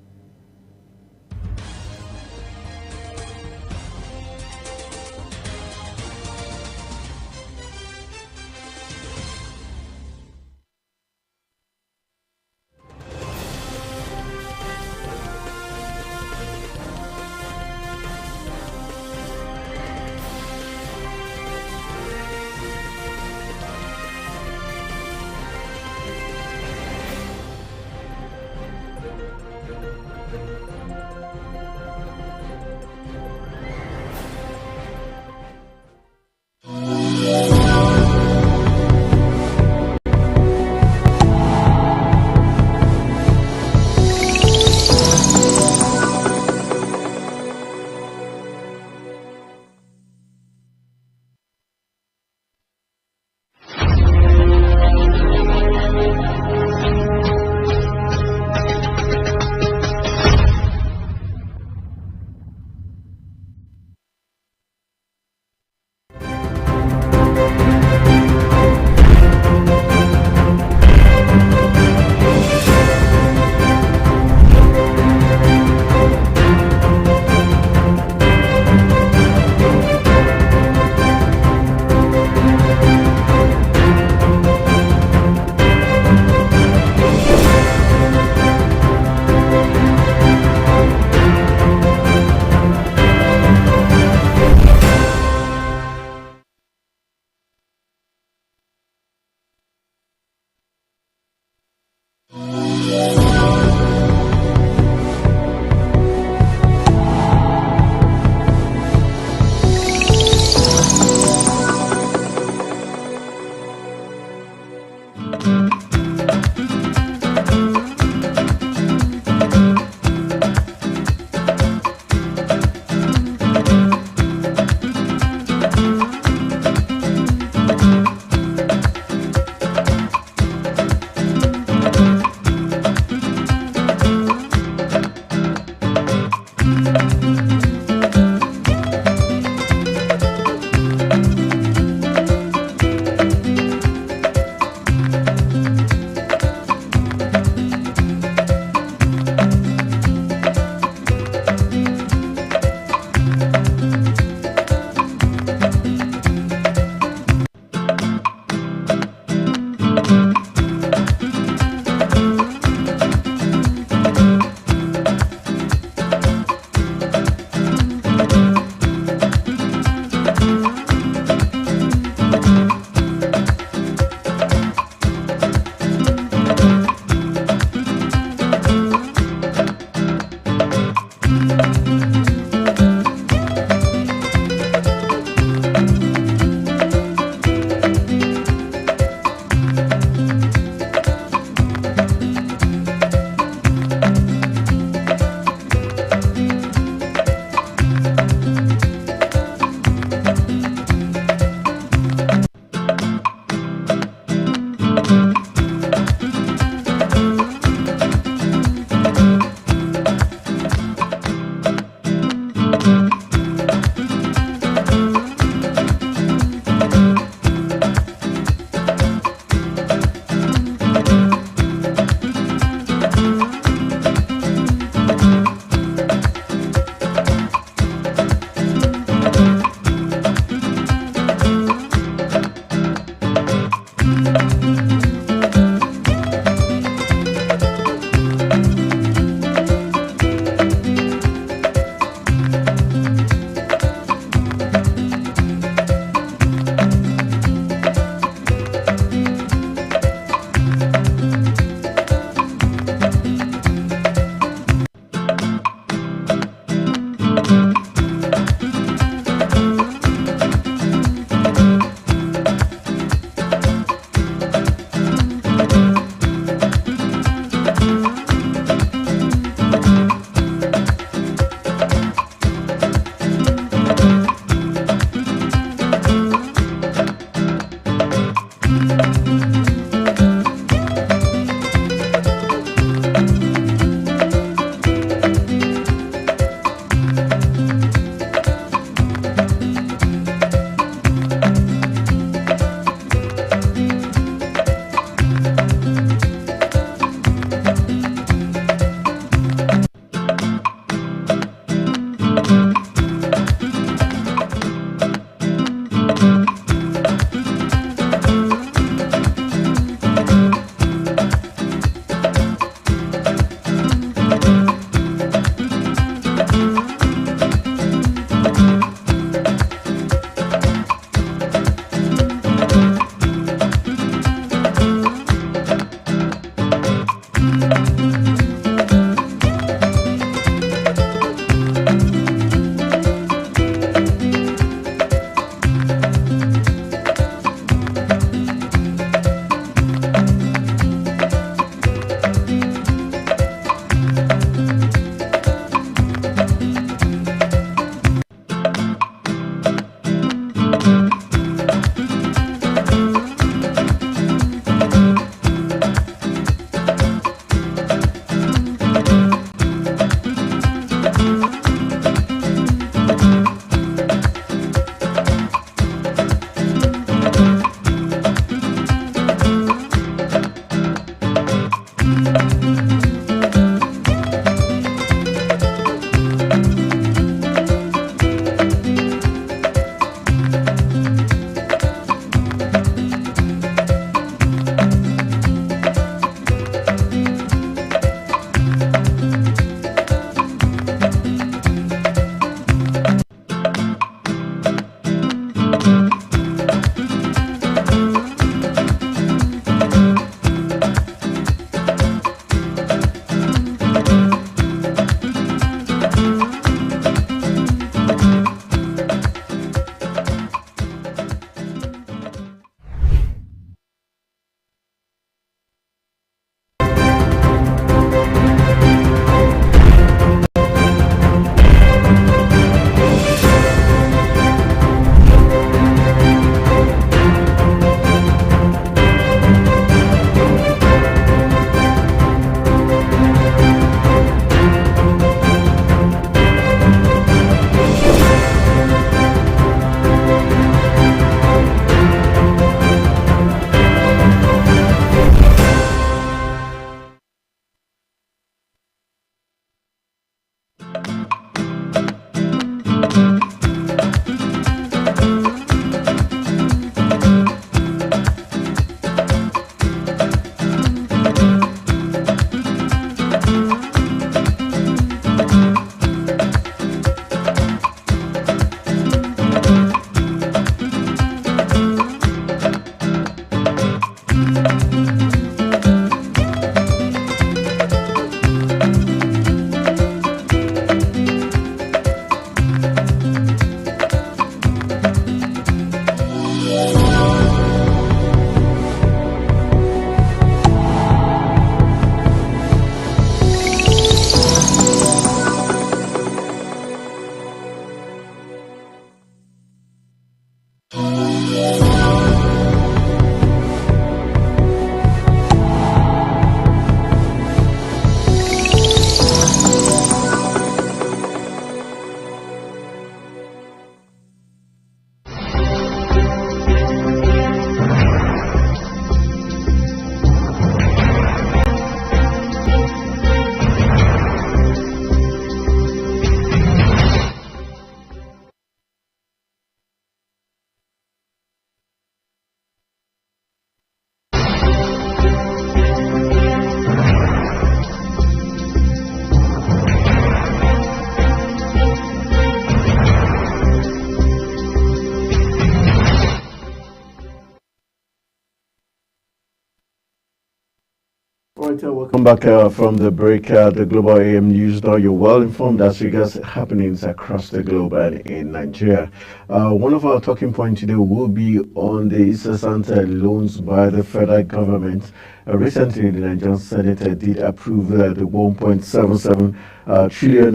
right, welcome back from the break. The Global AM News. Now you're well informed as regards happenings across the globe and in Nigeria. One of our talking points today will be on the incessant loans by the federal government. Recently, the Nigerian Senate did approve the 1.77 trillion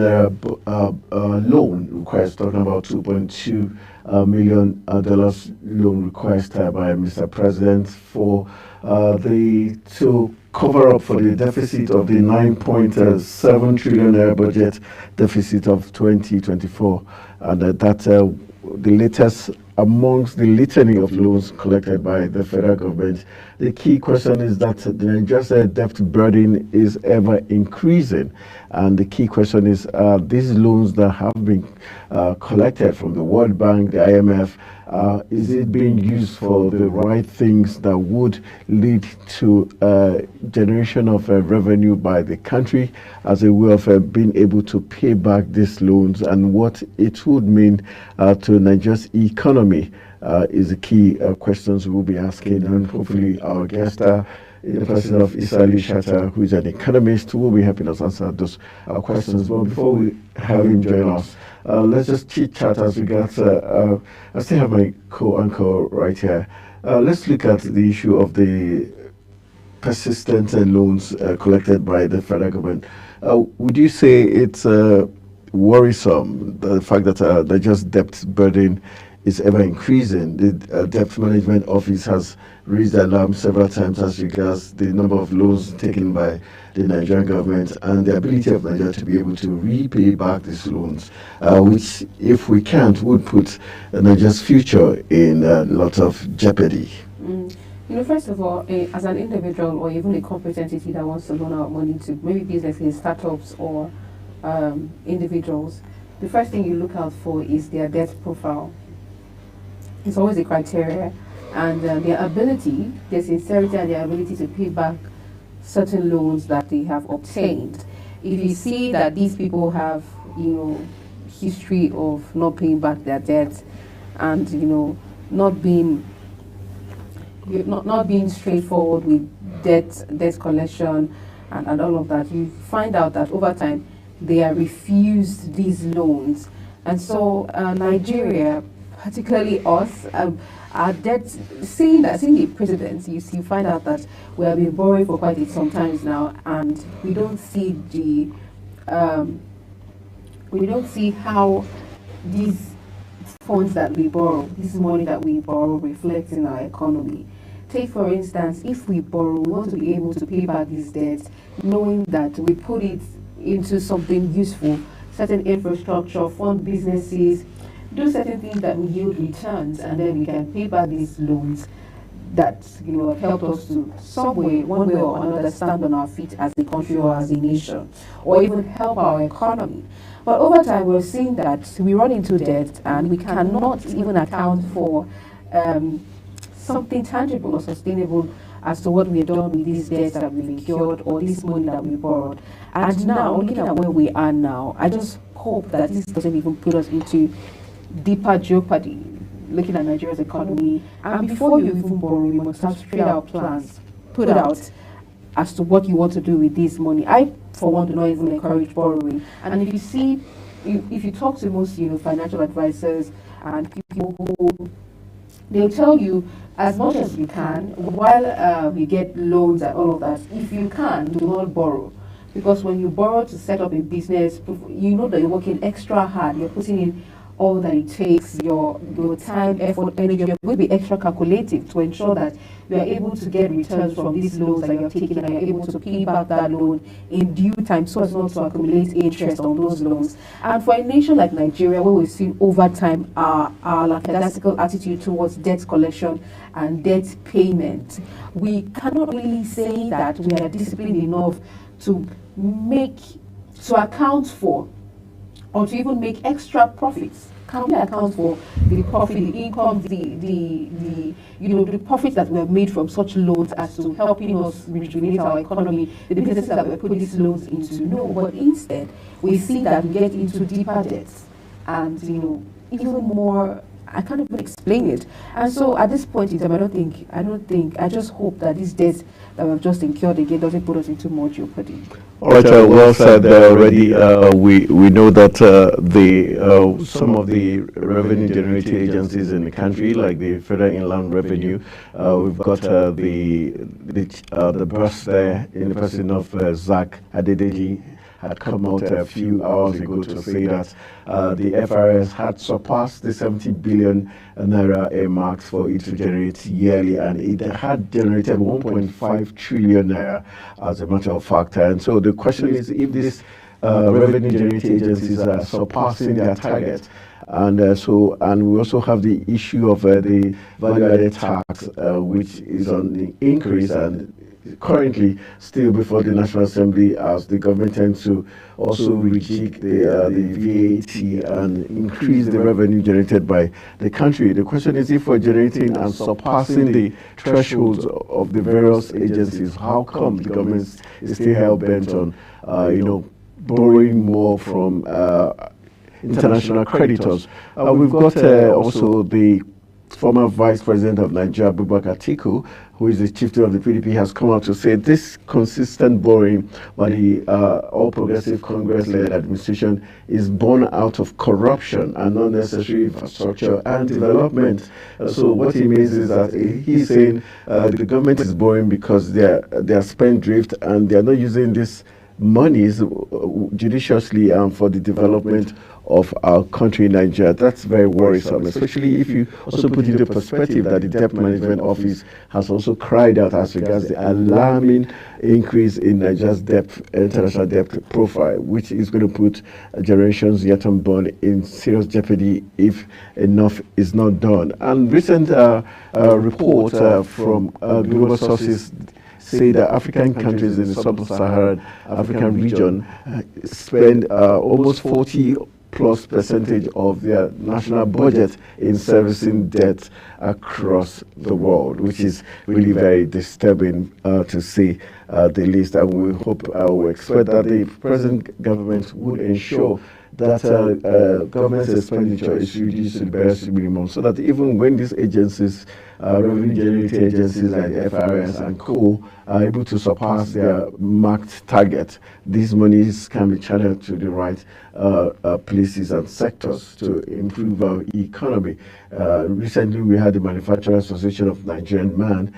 loan request, talking about $2.2 million loan request by Mr. President for to cover up for the deficit of the 9.7 trillion budget deficit of 2024, and the latest amongst the litany of loans collected by the federal government. The key question is that the Nigeria's debt burden is ever increasing, and the key question is these loans that have been collected from the World Bank, the IMF, is it being used for the right things that would lead to generation of revenue by the country as a way of being able to pay back these loans, and what it would mean to Nigeria's economy is the key questions we'll be asking, and hopefully our guest, the president of Issa Ali Shatta, who is an economist, will be helping us answer those questions. But before we have him join us, let's just chit-chat as regards, I still have my co-anchor right here. Let's look at the issue of the persistent loans collected by the federal government. Would you say it's worrisome, the fact that the just debt burden is ever increasing? The Debt Management Office has raised the alarm several times as regards the number of loans taken by the Nigerian government and the ability of Nigeria to be able to repay back these loans, which, if we can't, would put Nigeria's future in a lot of jeopardy. First of all, as an individual or even a corporate entity that wants to loan out money to maybe businesses, startups, or individuals, the first thing you look out for is their debt profile. It's always a criteria, and their ability, their sincerity, and their ability to pay back certain loans that they have obtained. If you see that these people have, history of not paying back their debt, and not being straightforward with debt collection, and all of that, you find out that over time they are refused these loans, and so Nigeria, particularly us, our debt, seeing the precedents, you find out that we have been borrowing for quite some time now, and we don't see how these funds that we borrow, this money that we borrow, reflects in our economy. Take, for instance, if we borrow, we want to be able to pay back these debts, knowing that we put it into something useful, certain infrastructure, fund businesses, do certain things that will yield returns, and then we can pay back these loans that have helped us to one way or another, stand on our feet as a country or as a nation, or even help our economy. But over time, we're seeing that we run into debt, and we cannot even account for something tangible or sustainable as to what we've done with these debts that we've incurred or this money that we borrowed. And now, looking at where we are now, I just hope that this doesn't even put us into deeper jeopardy, looking at Nigeria's economy. And before you even borrow, you must have straight out plans put out as to what you want to do with this money. I, for one, do not even encourage borrowing. And if you talk to most financial advisors and people who, they'll tell you, as much as you can, while you get loans and all of that, if you can, do not borrow. Because when you borrow to set up a business, you know that you're working extra hard, you're putting in all that it takes, your time, effort, energy. You're going to be extra calculative to ensure that you are able to get returns from these loans that you're taking, and you're able to pay back that loan in due time so as not to accumulate interest on those loans. And for a nation like Nigeria, where we've seen over time our lackadaisical attitude towards debt collection and debt payment, we cannot really say that we are disciplined enough to account for, or to even make extra profits. Can we account for the profit, the income, the profits that were made from such loans as to helping us rejuvenate our economy, the businesses that we put these loans into? No, but instead we see that we get into deeper debts and even more I can't even explain it. And so at this point in time, I just hope that this death that we've just incurred again doesn't put us into more jeopardy. All right, well said there already. We know that some of the revenue generating agencies in the country, like the Federal Inland Revenue, we've got the boss there in the person of Zach Adedeji, had come out a few hours ago to say that the FRS had surpassed the 70 billion naira earmarks for it to generate yearly, and it had generated 1.5 trillion naira as a matter of fact. And so the question is, if these revenue generating agencies are surpassing their target, and we also have the issue of the value-added tax, which is on the increase and currently still before the National Assembly, as the government tends to also rejig the VAT and increase the revenue generated by the country. The question is, if we're generating and surpassing the thresholds of the various agencies, how come the government is still hell-bent on borrowing more from international creditors? We've got also the former Vice President of Nigeria, Abubakar Atiku, who is the chieftain of the PDP, has come out to say this consistent borrowing by the All Progressive Congress-led administration is born out of corruption and unnecessary infrastructure and development. So what he means is that he's saying the government is borrowing because they are spendthrift and they are not using this monies judiciously for the development of our country, Nigeria. That's very worrisome, especially if you also put into perspective that the Debt Management Office has also cried out as regards the alarming increase in Nigeria's international debt profile, which is going to put generations yet unborn in serious jeopardy if enough is not done. And recent report from global sources say that African countries in the sub-Saharan African region spend almost 40+ percentage of their national budget in servicing debt across the world, which is really very disturbing to see the least. And we hope, we expect that the present government would ensure that government expenditure is reduced to the barest minimum, so that even when these agencies, revenue generating agencies like the FRS and co, are able to surpass their marked target, these monies can be channeled to the right places and sectors to improve our economy. Recently, we had the Manufacturers Association of Nigerian Man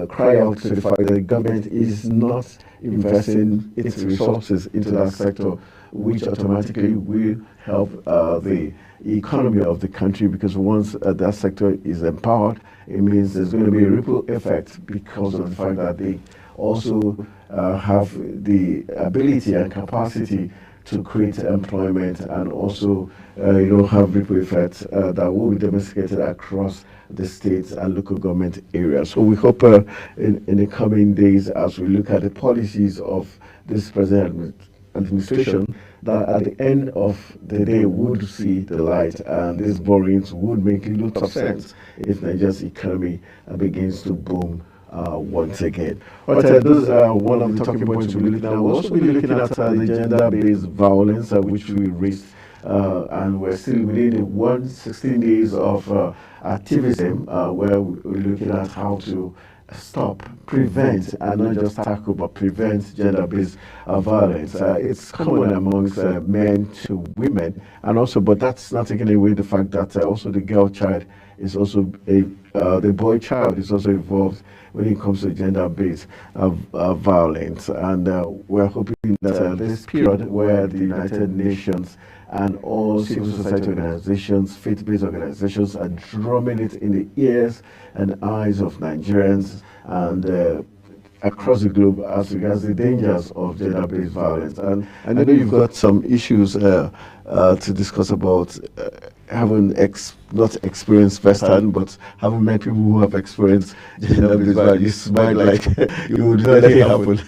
cry out to the fact that the government is not investing its resources into that sector, which automatically will help the economy of the country, because once that sector is empowered, it means there's going to be a ripple effect because of the fact that they also have the ability and capacity to create employment and also have ripple effects that will be domesticated across the states and local government areas. So we hope in the coming days, as we look at the policies of this present administration, that at the end of the day would see the light, and these borrowings would make a lot of sense if Nigeria's economy begins to boom once again. All right, those are one of the talking points we'll be looking at. We'll also be looking at the gender-based violence, which we raised, and we're still within the 116 days of activism, where we're looking at how to stop, prevent, and not just tackle, but prevent gender-based violence. It's common amongst men to women, and also, but that's not taking away the fact that also the girl child is also the boy child is also involved when it comes to gender-based violence. And we're hoping that this period where the United Nations and all civil society organizations, faith-based organizations are drumming it in the ears and eyes of Nigerians and across the globe as regards the dangers of gender-based violence. And I know you've got some issues to discuss about having not experienced firsthand, but having met people who have experienced gender-based violence. You smile like you would not let it happen.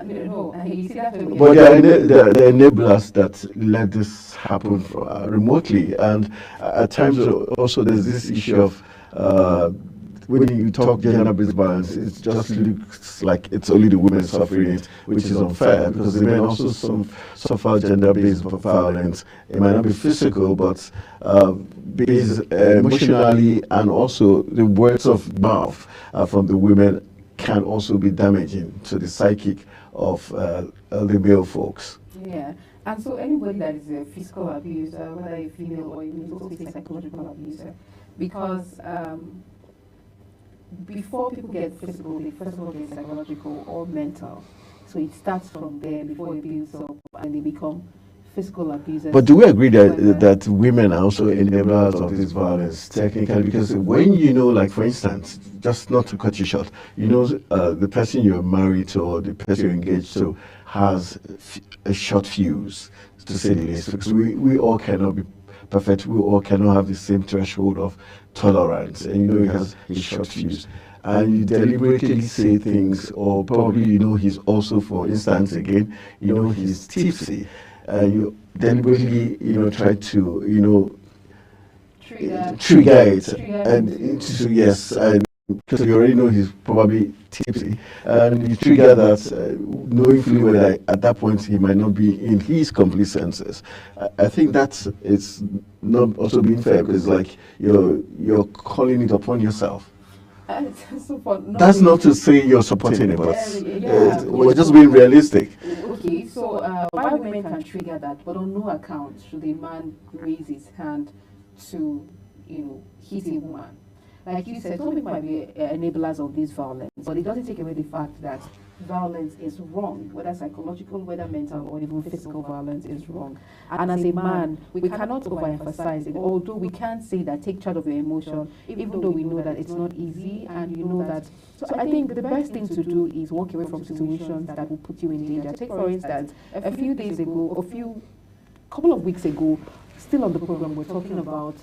You see that but the enablers that let this happen remotely, and at times also there's this issue of when you talk gender-based violence, it just looks like it's only the women suffering it, which is unfair because the men also suffer gender-based violence. It might not be physical, but based emotionally, and also the words of mouth from the women can also be damaging to the psychic of the male folks. Yeah. And so anybody that is a physical abuser, whether a female or a male, also a psychological abuser, because before people get physical, they first of all get psychological or mental. So it starts from there before it builds up and they become physical abusers. But do we agree that women are also enablers of this violence technically? Because when you know, like for instance, just not to cut you short, you know the person you're married to or the person you're engaged to has a short fuse, to say the least, because we all cannot be perfect, we all cannot have the same threshold of tolerance, and you know he has a short fuse. And you deliberately say things, or probably you know he's also, for instance, again, you know he's tipsy, and you deliberately, you know, try to, you know, trigger it, and into, yes, and because you already know he's probably tipsy, and you trigger that, knowing fully well that at that point he might not be in his complete senses. I think that's, it's not also being fair, because like you're calling it upon yourself. That's not to say you're supporting it, but we're just being realistic. Okay, so why women can trigger that, but on no account should a man raise his hand to, you know, hit a woman. Like you said, some people might be enablers of this violence, but it doesn't take away the fact that violence is wrong, whether psychological, whether mental, or even physical violence is wrong. And as a man, we cannot overemphasize it, although we can say that take charge of your emotion, even though we know that it's not easy, and you know that. So I think the best thing to do is walk away from situations that will put you in danger. Take, for instance, a few days ago, couple of weeks ago, still on the program, we're talking about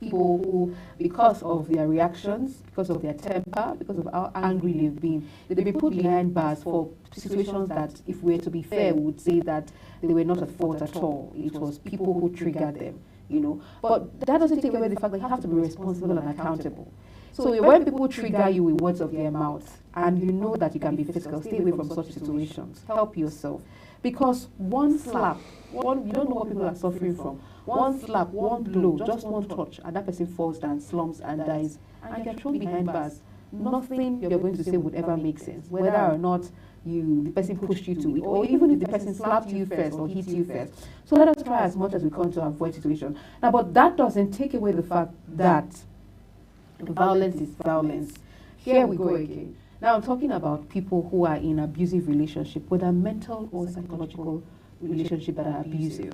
people who, because of their reactions, because of their temper, because of how angry they've been, they've been put behind bars for situations that, if we're to be fair, we would say that they were not at fault at all. It was people who triggered them, you know. But that doesn't take away the fact that you have to be responsible and accountable. So when people trigger you with words of their mouth, and you know that you can be physical, stay away from such situations. Help yourself. Because one slap, you don't know what people are suffering from. One slap, one blow, just one touch, and that person falls down, slumps, and dies. And you're thrown behind bars. Nothing you're going to say would ever make sense, whether or not the person pushed you to it, or even if the person slapped you first or hit you first. So let us try as much as we can to avoid situations. Now, but that doesn't take away the fact that violence is violence. Here we go again. Now I'm talking about people who are in abusive relationship, whether mental or psychological relationship that are abusive.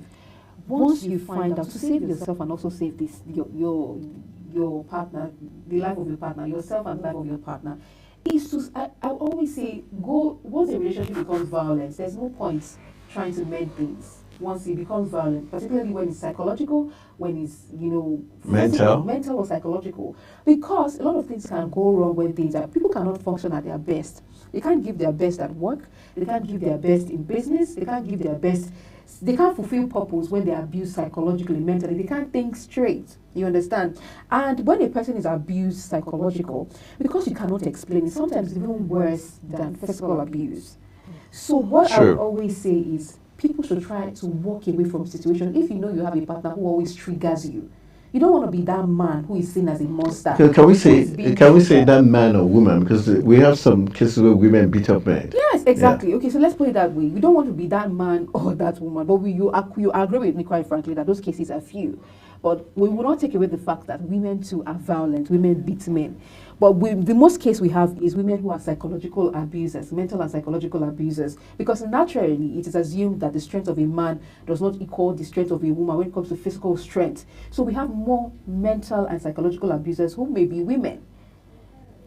Once you find out, to save yourself and also save this your partner, the life of your partner, yourself and the life of your partner, is to, I always say, once a relationship becomes violence, there's no point trying to mend things. Once it becomes violent, particularly when it's psychological, when it's, you know, mental or psychological, because a lot of things can go wrong when people cannot function at their best. They can't give their best at work, they can't give their best in business, they can't give their best, they can't fulfill purpose when they're abused psychologically, mentally, they can't think straight, you understand? And when a person is abused psychological, because you cannot explain it, sometimes it's even worse than physical abuse. So what I would always say is, people should try to walk away from situations. If you know you have a partner who always triggers you, you don't want to be that man who is seen as a monster. Can we say that man or woman? Because we have some cases where women beat up men. Yes, exactly. Yeah. Okay, so let's put it that way. We don't want to be that man or that woman, but you agree with me, quite frankly, that those cases are few. But we will not take away the fact that women too are violent. Women beat men. But the most case we have is women who are psychological abusers, mental and psychological abusers. Because naturally, it is assumed that the strength of a man does not equal the strength of a woman when it comes to physical strength. So we have more mental and psychological abusers who may be women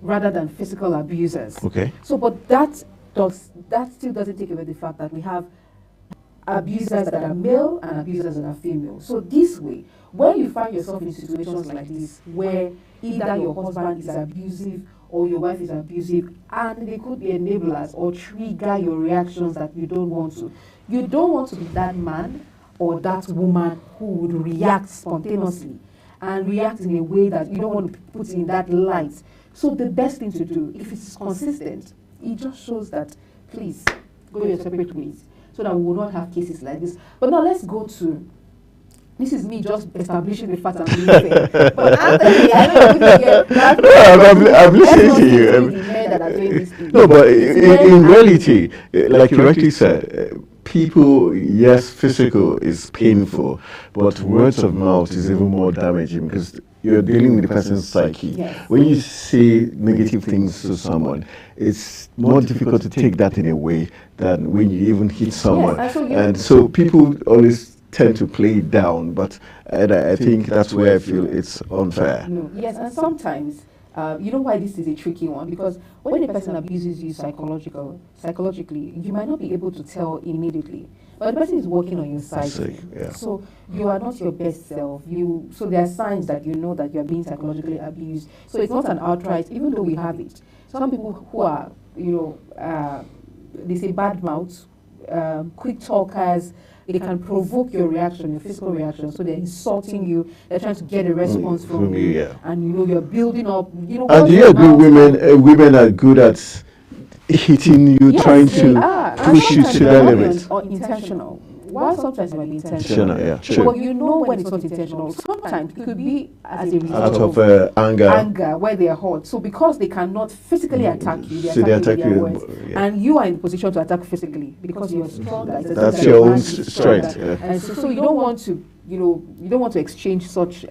rather than physical abusers. Okay. So, but that still doesn't take away the fact that we have abusers that are male and abusers that are female. So this way, when you find yourself in situations like this, where either your husband is abusive or your wife is abusive, and they could be enablers or trigger your reactions that you don't want to. You don't want to be that man or that woman who would react spontaneously and react in a way that you don't want to put in that light. So the best thing to do, if it's consistent, it just shows that, please, go your separate ways, so that we will not have cases like this. But now let's go to, this is me just establishing the fact I'm being fair. But Anthony, I know I'm listening to you. No, but in reality, like you rightly said, people, yes, physical is painful, but words of mouth is even more damaging because you're dealing with the person's psyche. Yes. When you say negative things to someone, it's more difficult to take that in a way than when you even hit someone. Yes, and so people always tend to play it down, but I think that's where I feel it's unfair. No. Yes, and sometimes, you know why this is a tricky one? Because when a person abuses you psychologically, you might not be able to tell immediately. But the person is working on your psyche. Yeah. So you are not your best self. So there are signs that you know that you are being psychologically abused. So it's not an outright, even though we have it. Some people who are, they say bad mouths, quick talkers, they can provoke your reaction, your physical reaction. So they're insulting you. They're trying to get a response from you. Yeah. And you're building up. And do you agree women are good at hitting you, trying to push you to that limit? Or intentional. While sometimes it might be intentional. Yeah, sure. But you know when it's not intentional. Sometimes it could be as a result of anger, where they are hurt. So because they cannot physically attack you, they attack you with their words. And you are in position to attack physically because you're stronger. That's your own strength. Yeah. And so you don't want to, you don't want to exchange such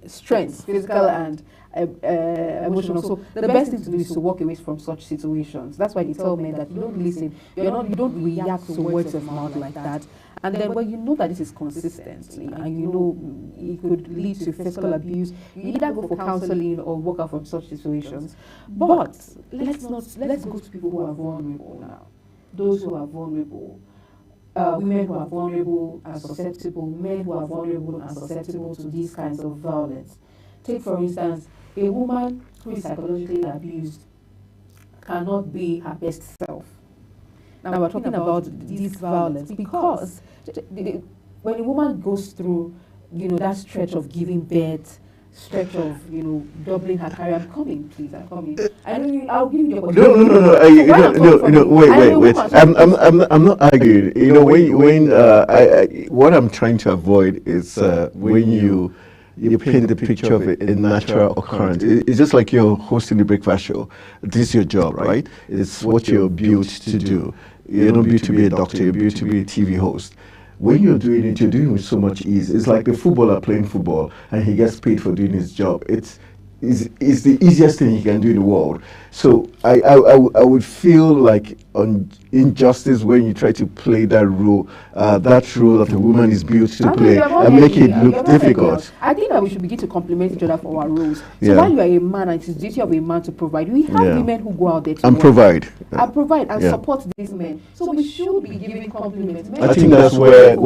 strengths, physical and emotional. So the best thing to do is to walk away from such situations. That's why they tell men that you don't listen, you don't react to words of mouth like that. And then when you know that this is consistently, and you know it could lead to physical abuse, you either go for counseling or walk out from such situations. But let's go to people who are vulnerable now. Those who are vulnerable. Women who are vulnerable and susceptible, men who are vulnerable and susceptible to these kinds of violence. Take, for instance, a woman who is psychologically abused cannot be her best self. Now we're talking about this violence because when a woman goes through, that stretch of giving birth, stretch of, doubling her career, I'm coming. I'll give you the opportunity. No, wait. I'm not arguing. What I'm trying to avoid is when you paint the picture of a natural occurrence. It's just like you're hosting the breakfast show. This is your job, right? It's what you're built to do. You're not built to be a doctor, you're built to be a TV host. When you're doing it, you're doing it with so much ease. It's like the footballer playing football and he gets paid for doing his job. It's the easiest thing he can do in the world. So I would feel like injustice when you try to play that role that a woman is built to play and make it look difficult. I think that we should begin to compliment each other for our roles. So while you are a man and it's the duty of a man to provide, we have women who go out there to provide and support these men. So we should be giving compliments. I think that's where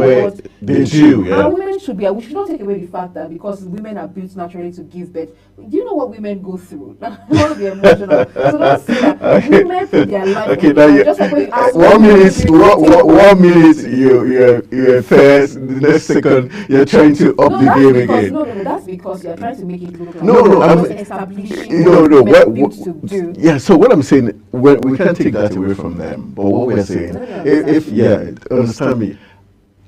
they do. Yeah. And women should be. We should not take away the fact that because women are built naturally to give birth. Do you know what women go through? I want to be emotional. So let's say that women put their life on the line. Just like when you ask 1 minute you're first, the next second you're trying to up the game again. No, that's because you're trying to make it look like I'm establishing what yeah, so what I'm saying, we can't take that away from them, but what we're saying, understand me,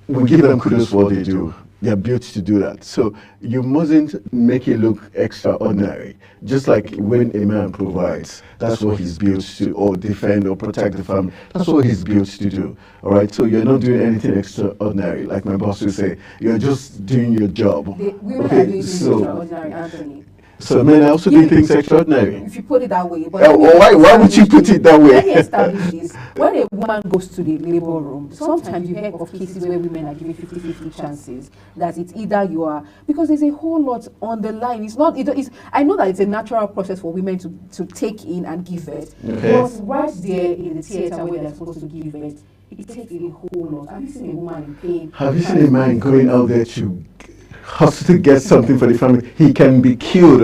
we give them kudos for what they do. They're built to do that. So you mustn't make it look extraordinary. Just like when a man provides, that's what he's built to, or defend or protect the family. That's what he's built to do. All right. So you're not doing anything extraordinary, like my boss would say. You're just doing your job. Women are doing extraordinary, Anthony. So men also do things extraordinary. If you put it that way. But why would you put it that way? Let me establish this. When a woman goes to the labor room, sometimes you hear of cases where women are given 50-50 chances. That it's either you are, because there's a whole lot on the line. It's not. I know that it's a natural process for women to take in and give birth. Okay. But right there in the theater where they're supposed to give birth, it takes a whole lot. Have you seen a woman in pain? Have you seen a man going out there to hospital get something for the family? He can be killed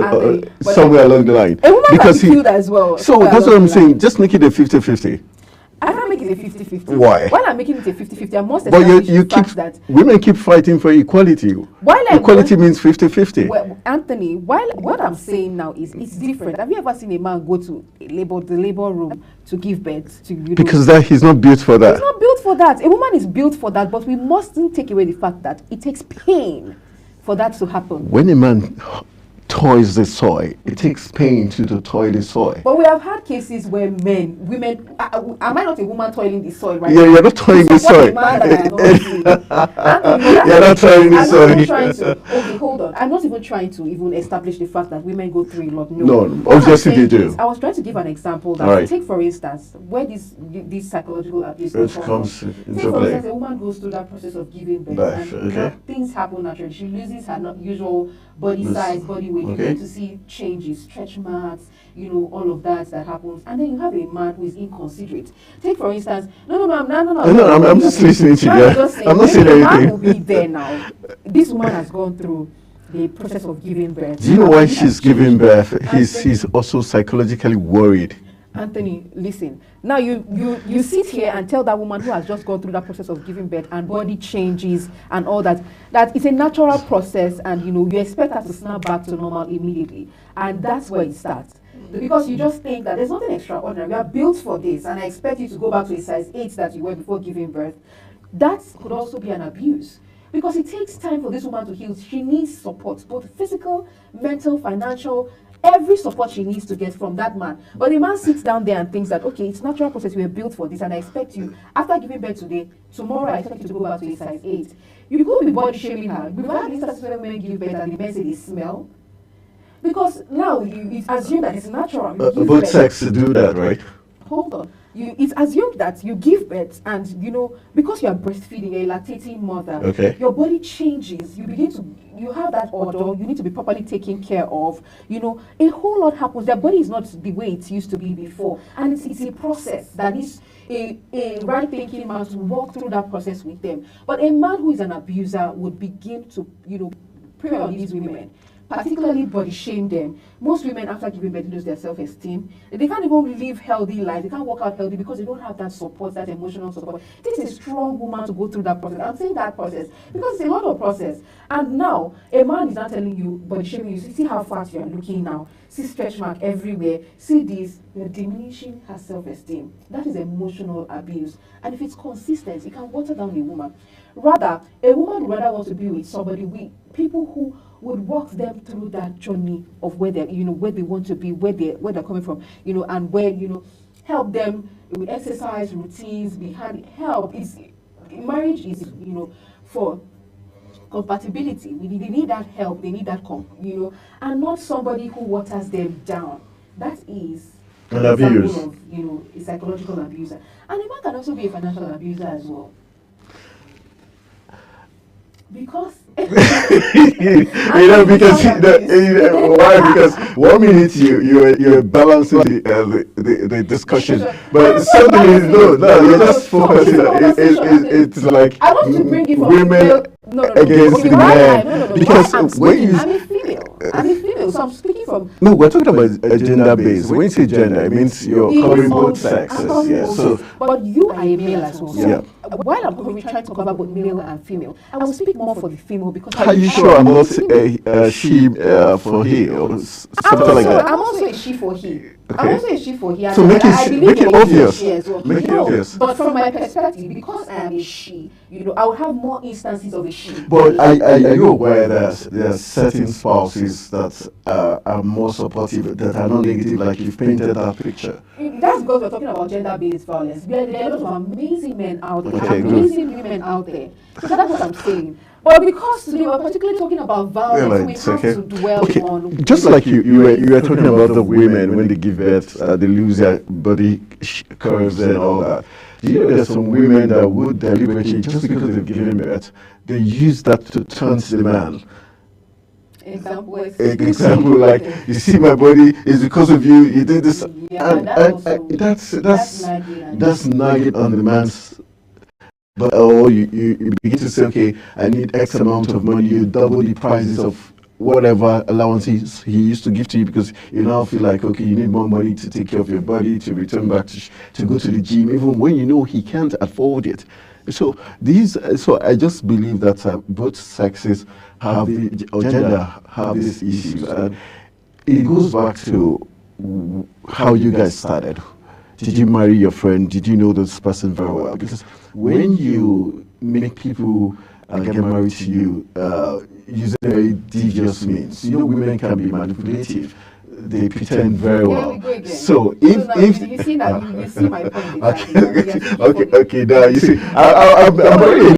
somewhere along the line. A woman can be killed as well. So that's what I'm saying. Just make it a 50-50. I can't make make it a 50-50. Why? While I'm making it a 50-50, I must But establish you the fact that women keep fighting for equality. Equality means 50-50. Well, Anthony, while what I'm saying now is it's different. Have you ever seen a man go to the labor room to give birth to you? Because that he's not built for that. He's not built for that. A woman is built for that, but we mustn't take away the fact that it takes pain for that to happen. When a man toys the soil, it takes pain to toil the soil. But we have had cases where women, am I not a woman toiling the soil right Yeah, now? you're not toiling the soil. You're not toiling the soil. Okay, hold on. I'm not even trying to even establish the fact that women go through a lot. No, obviously they do. I was trying to give an example that right. Take for instance, where this psychological abuse comes take into for play. instance, a woman goes through that process of giving birth, and things happen naturally. She loses her usual body size, body weight. You get to see changes, stretch marks, all of that happens. And then you have a man who is inconsiderate. Take for instance, no, I'm just listening to you. I'm not saying anything. The man will be there now. This woman has gone through the process of giving birth. Do you know why she's giving birth? He's also psychologically worried. Anthony, listen. Now you sit here and tell that woman who has just gone through that process of giving birth and body changes and all that it's a natural process, and you expect her to snap back to normal immediately, and that's where it starts. Because you just think that there's nothing extraordinary. We are built for this, and I expect you to go back to a size 8 that you were before giving birth. That could also be an abuse. Because it takes time for this woman to heal. She needs support, both physical, mental, financial, every support she needs to get from that man. But the man sits down there and thinks that, okay, it's natural process, we are built for this, and I expect you, after giving birth today, tomorrow I expect you to go back to a size 8. You could be body shaming her. We've had instances where women give birth and the men say they smell. Because now it's assumed that it's natural. Both sexes do that, right? Hold on. It's assumed that you give birth and, because you are breastfeeding, a lactating mother, your body changes. You have that odor, you need to be properly taken care of. A whole lot happens. Their body is not the way it used to be before. And it's a process that needs a right-thinking man to walk through that process with them. But a man who is an abuser would begin to, prey on these women, particularly body shame them. Most women, after giving birth, lose their self-esteem. They can't even live healthy lives. They can't work out healthy because they don't have that support, that emotional support. It takes a strong woman to go through that process. I'm saying that process because it's a lot of process. And now, a man is not telling you, body shaming you, see how fast you are looking now. See stretch mark everywhere. See this. You're diminishing her self-esteem. That is emotional abuse. And if it's consistent, it can water down a woman. Rather, a woman would rather want to be with somebody, people who would walk them through that journey of where they where they want to be, where they're coming from, and where help them with exercise routines, help. Marriage is for compatibility. They need that help. They need that and not somebody who waters them down. That is an abuse of a psychological abuser, and a man can also be a financial abuser as well. Because because why? Because 1 minute you're balancing the discussion, but suddenly you're just focusing. It's like I want to bring it from women against the men. Because when you I'm a female, so I'm speaking from. No, we're talking about a gender base. When you say gender, it means you're covering both sexes. Yeah. So, but you are a male as well. So yeah. While I'm trying to cover both male and female, I will speak more for the female because. Are you sure I'm not a she for he or something like that? I'm also a she for he. Okay. I'm also a she for he. So make it obvious. Well. Make it obvious. But from my perspective, because I am a she, I will have more instances of a she. But are you aware that there are certain spouses that are more supportive, that are not negative, like you've painted that picture? That's because we're talking about gender-based violence. There are a lot of amazing men out there, Okay, amazing women out there. So that's what I'm saying. But because today we're particularly talking about violence, we have to dwell on. Just like you were talking about the women when they give birth, they lose their body curves and all that. Do you know there's some women that would deliberately, just because they've given birth, they use that to taunt the man? Example, like, you see my body is because of you, you did this. Yeah, and that's nagging on the man's. But you begin to say, okay, I need X amount of money, you double the prices of whatever allowances he used to give to you, because you now feel like, okay, you need more money to take care of your body, to return back to go to the gym, even when you know he can't afford it. So I just believe that both sexes have or gender have these issues, and it goes back to how you guys started. Did you marry your friend? Did you know this person very well? Because when you make people get married to you using very devious means, women can be manipulative. They pretend very well. So if you see that, you see my point. okay, now you see, I'm already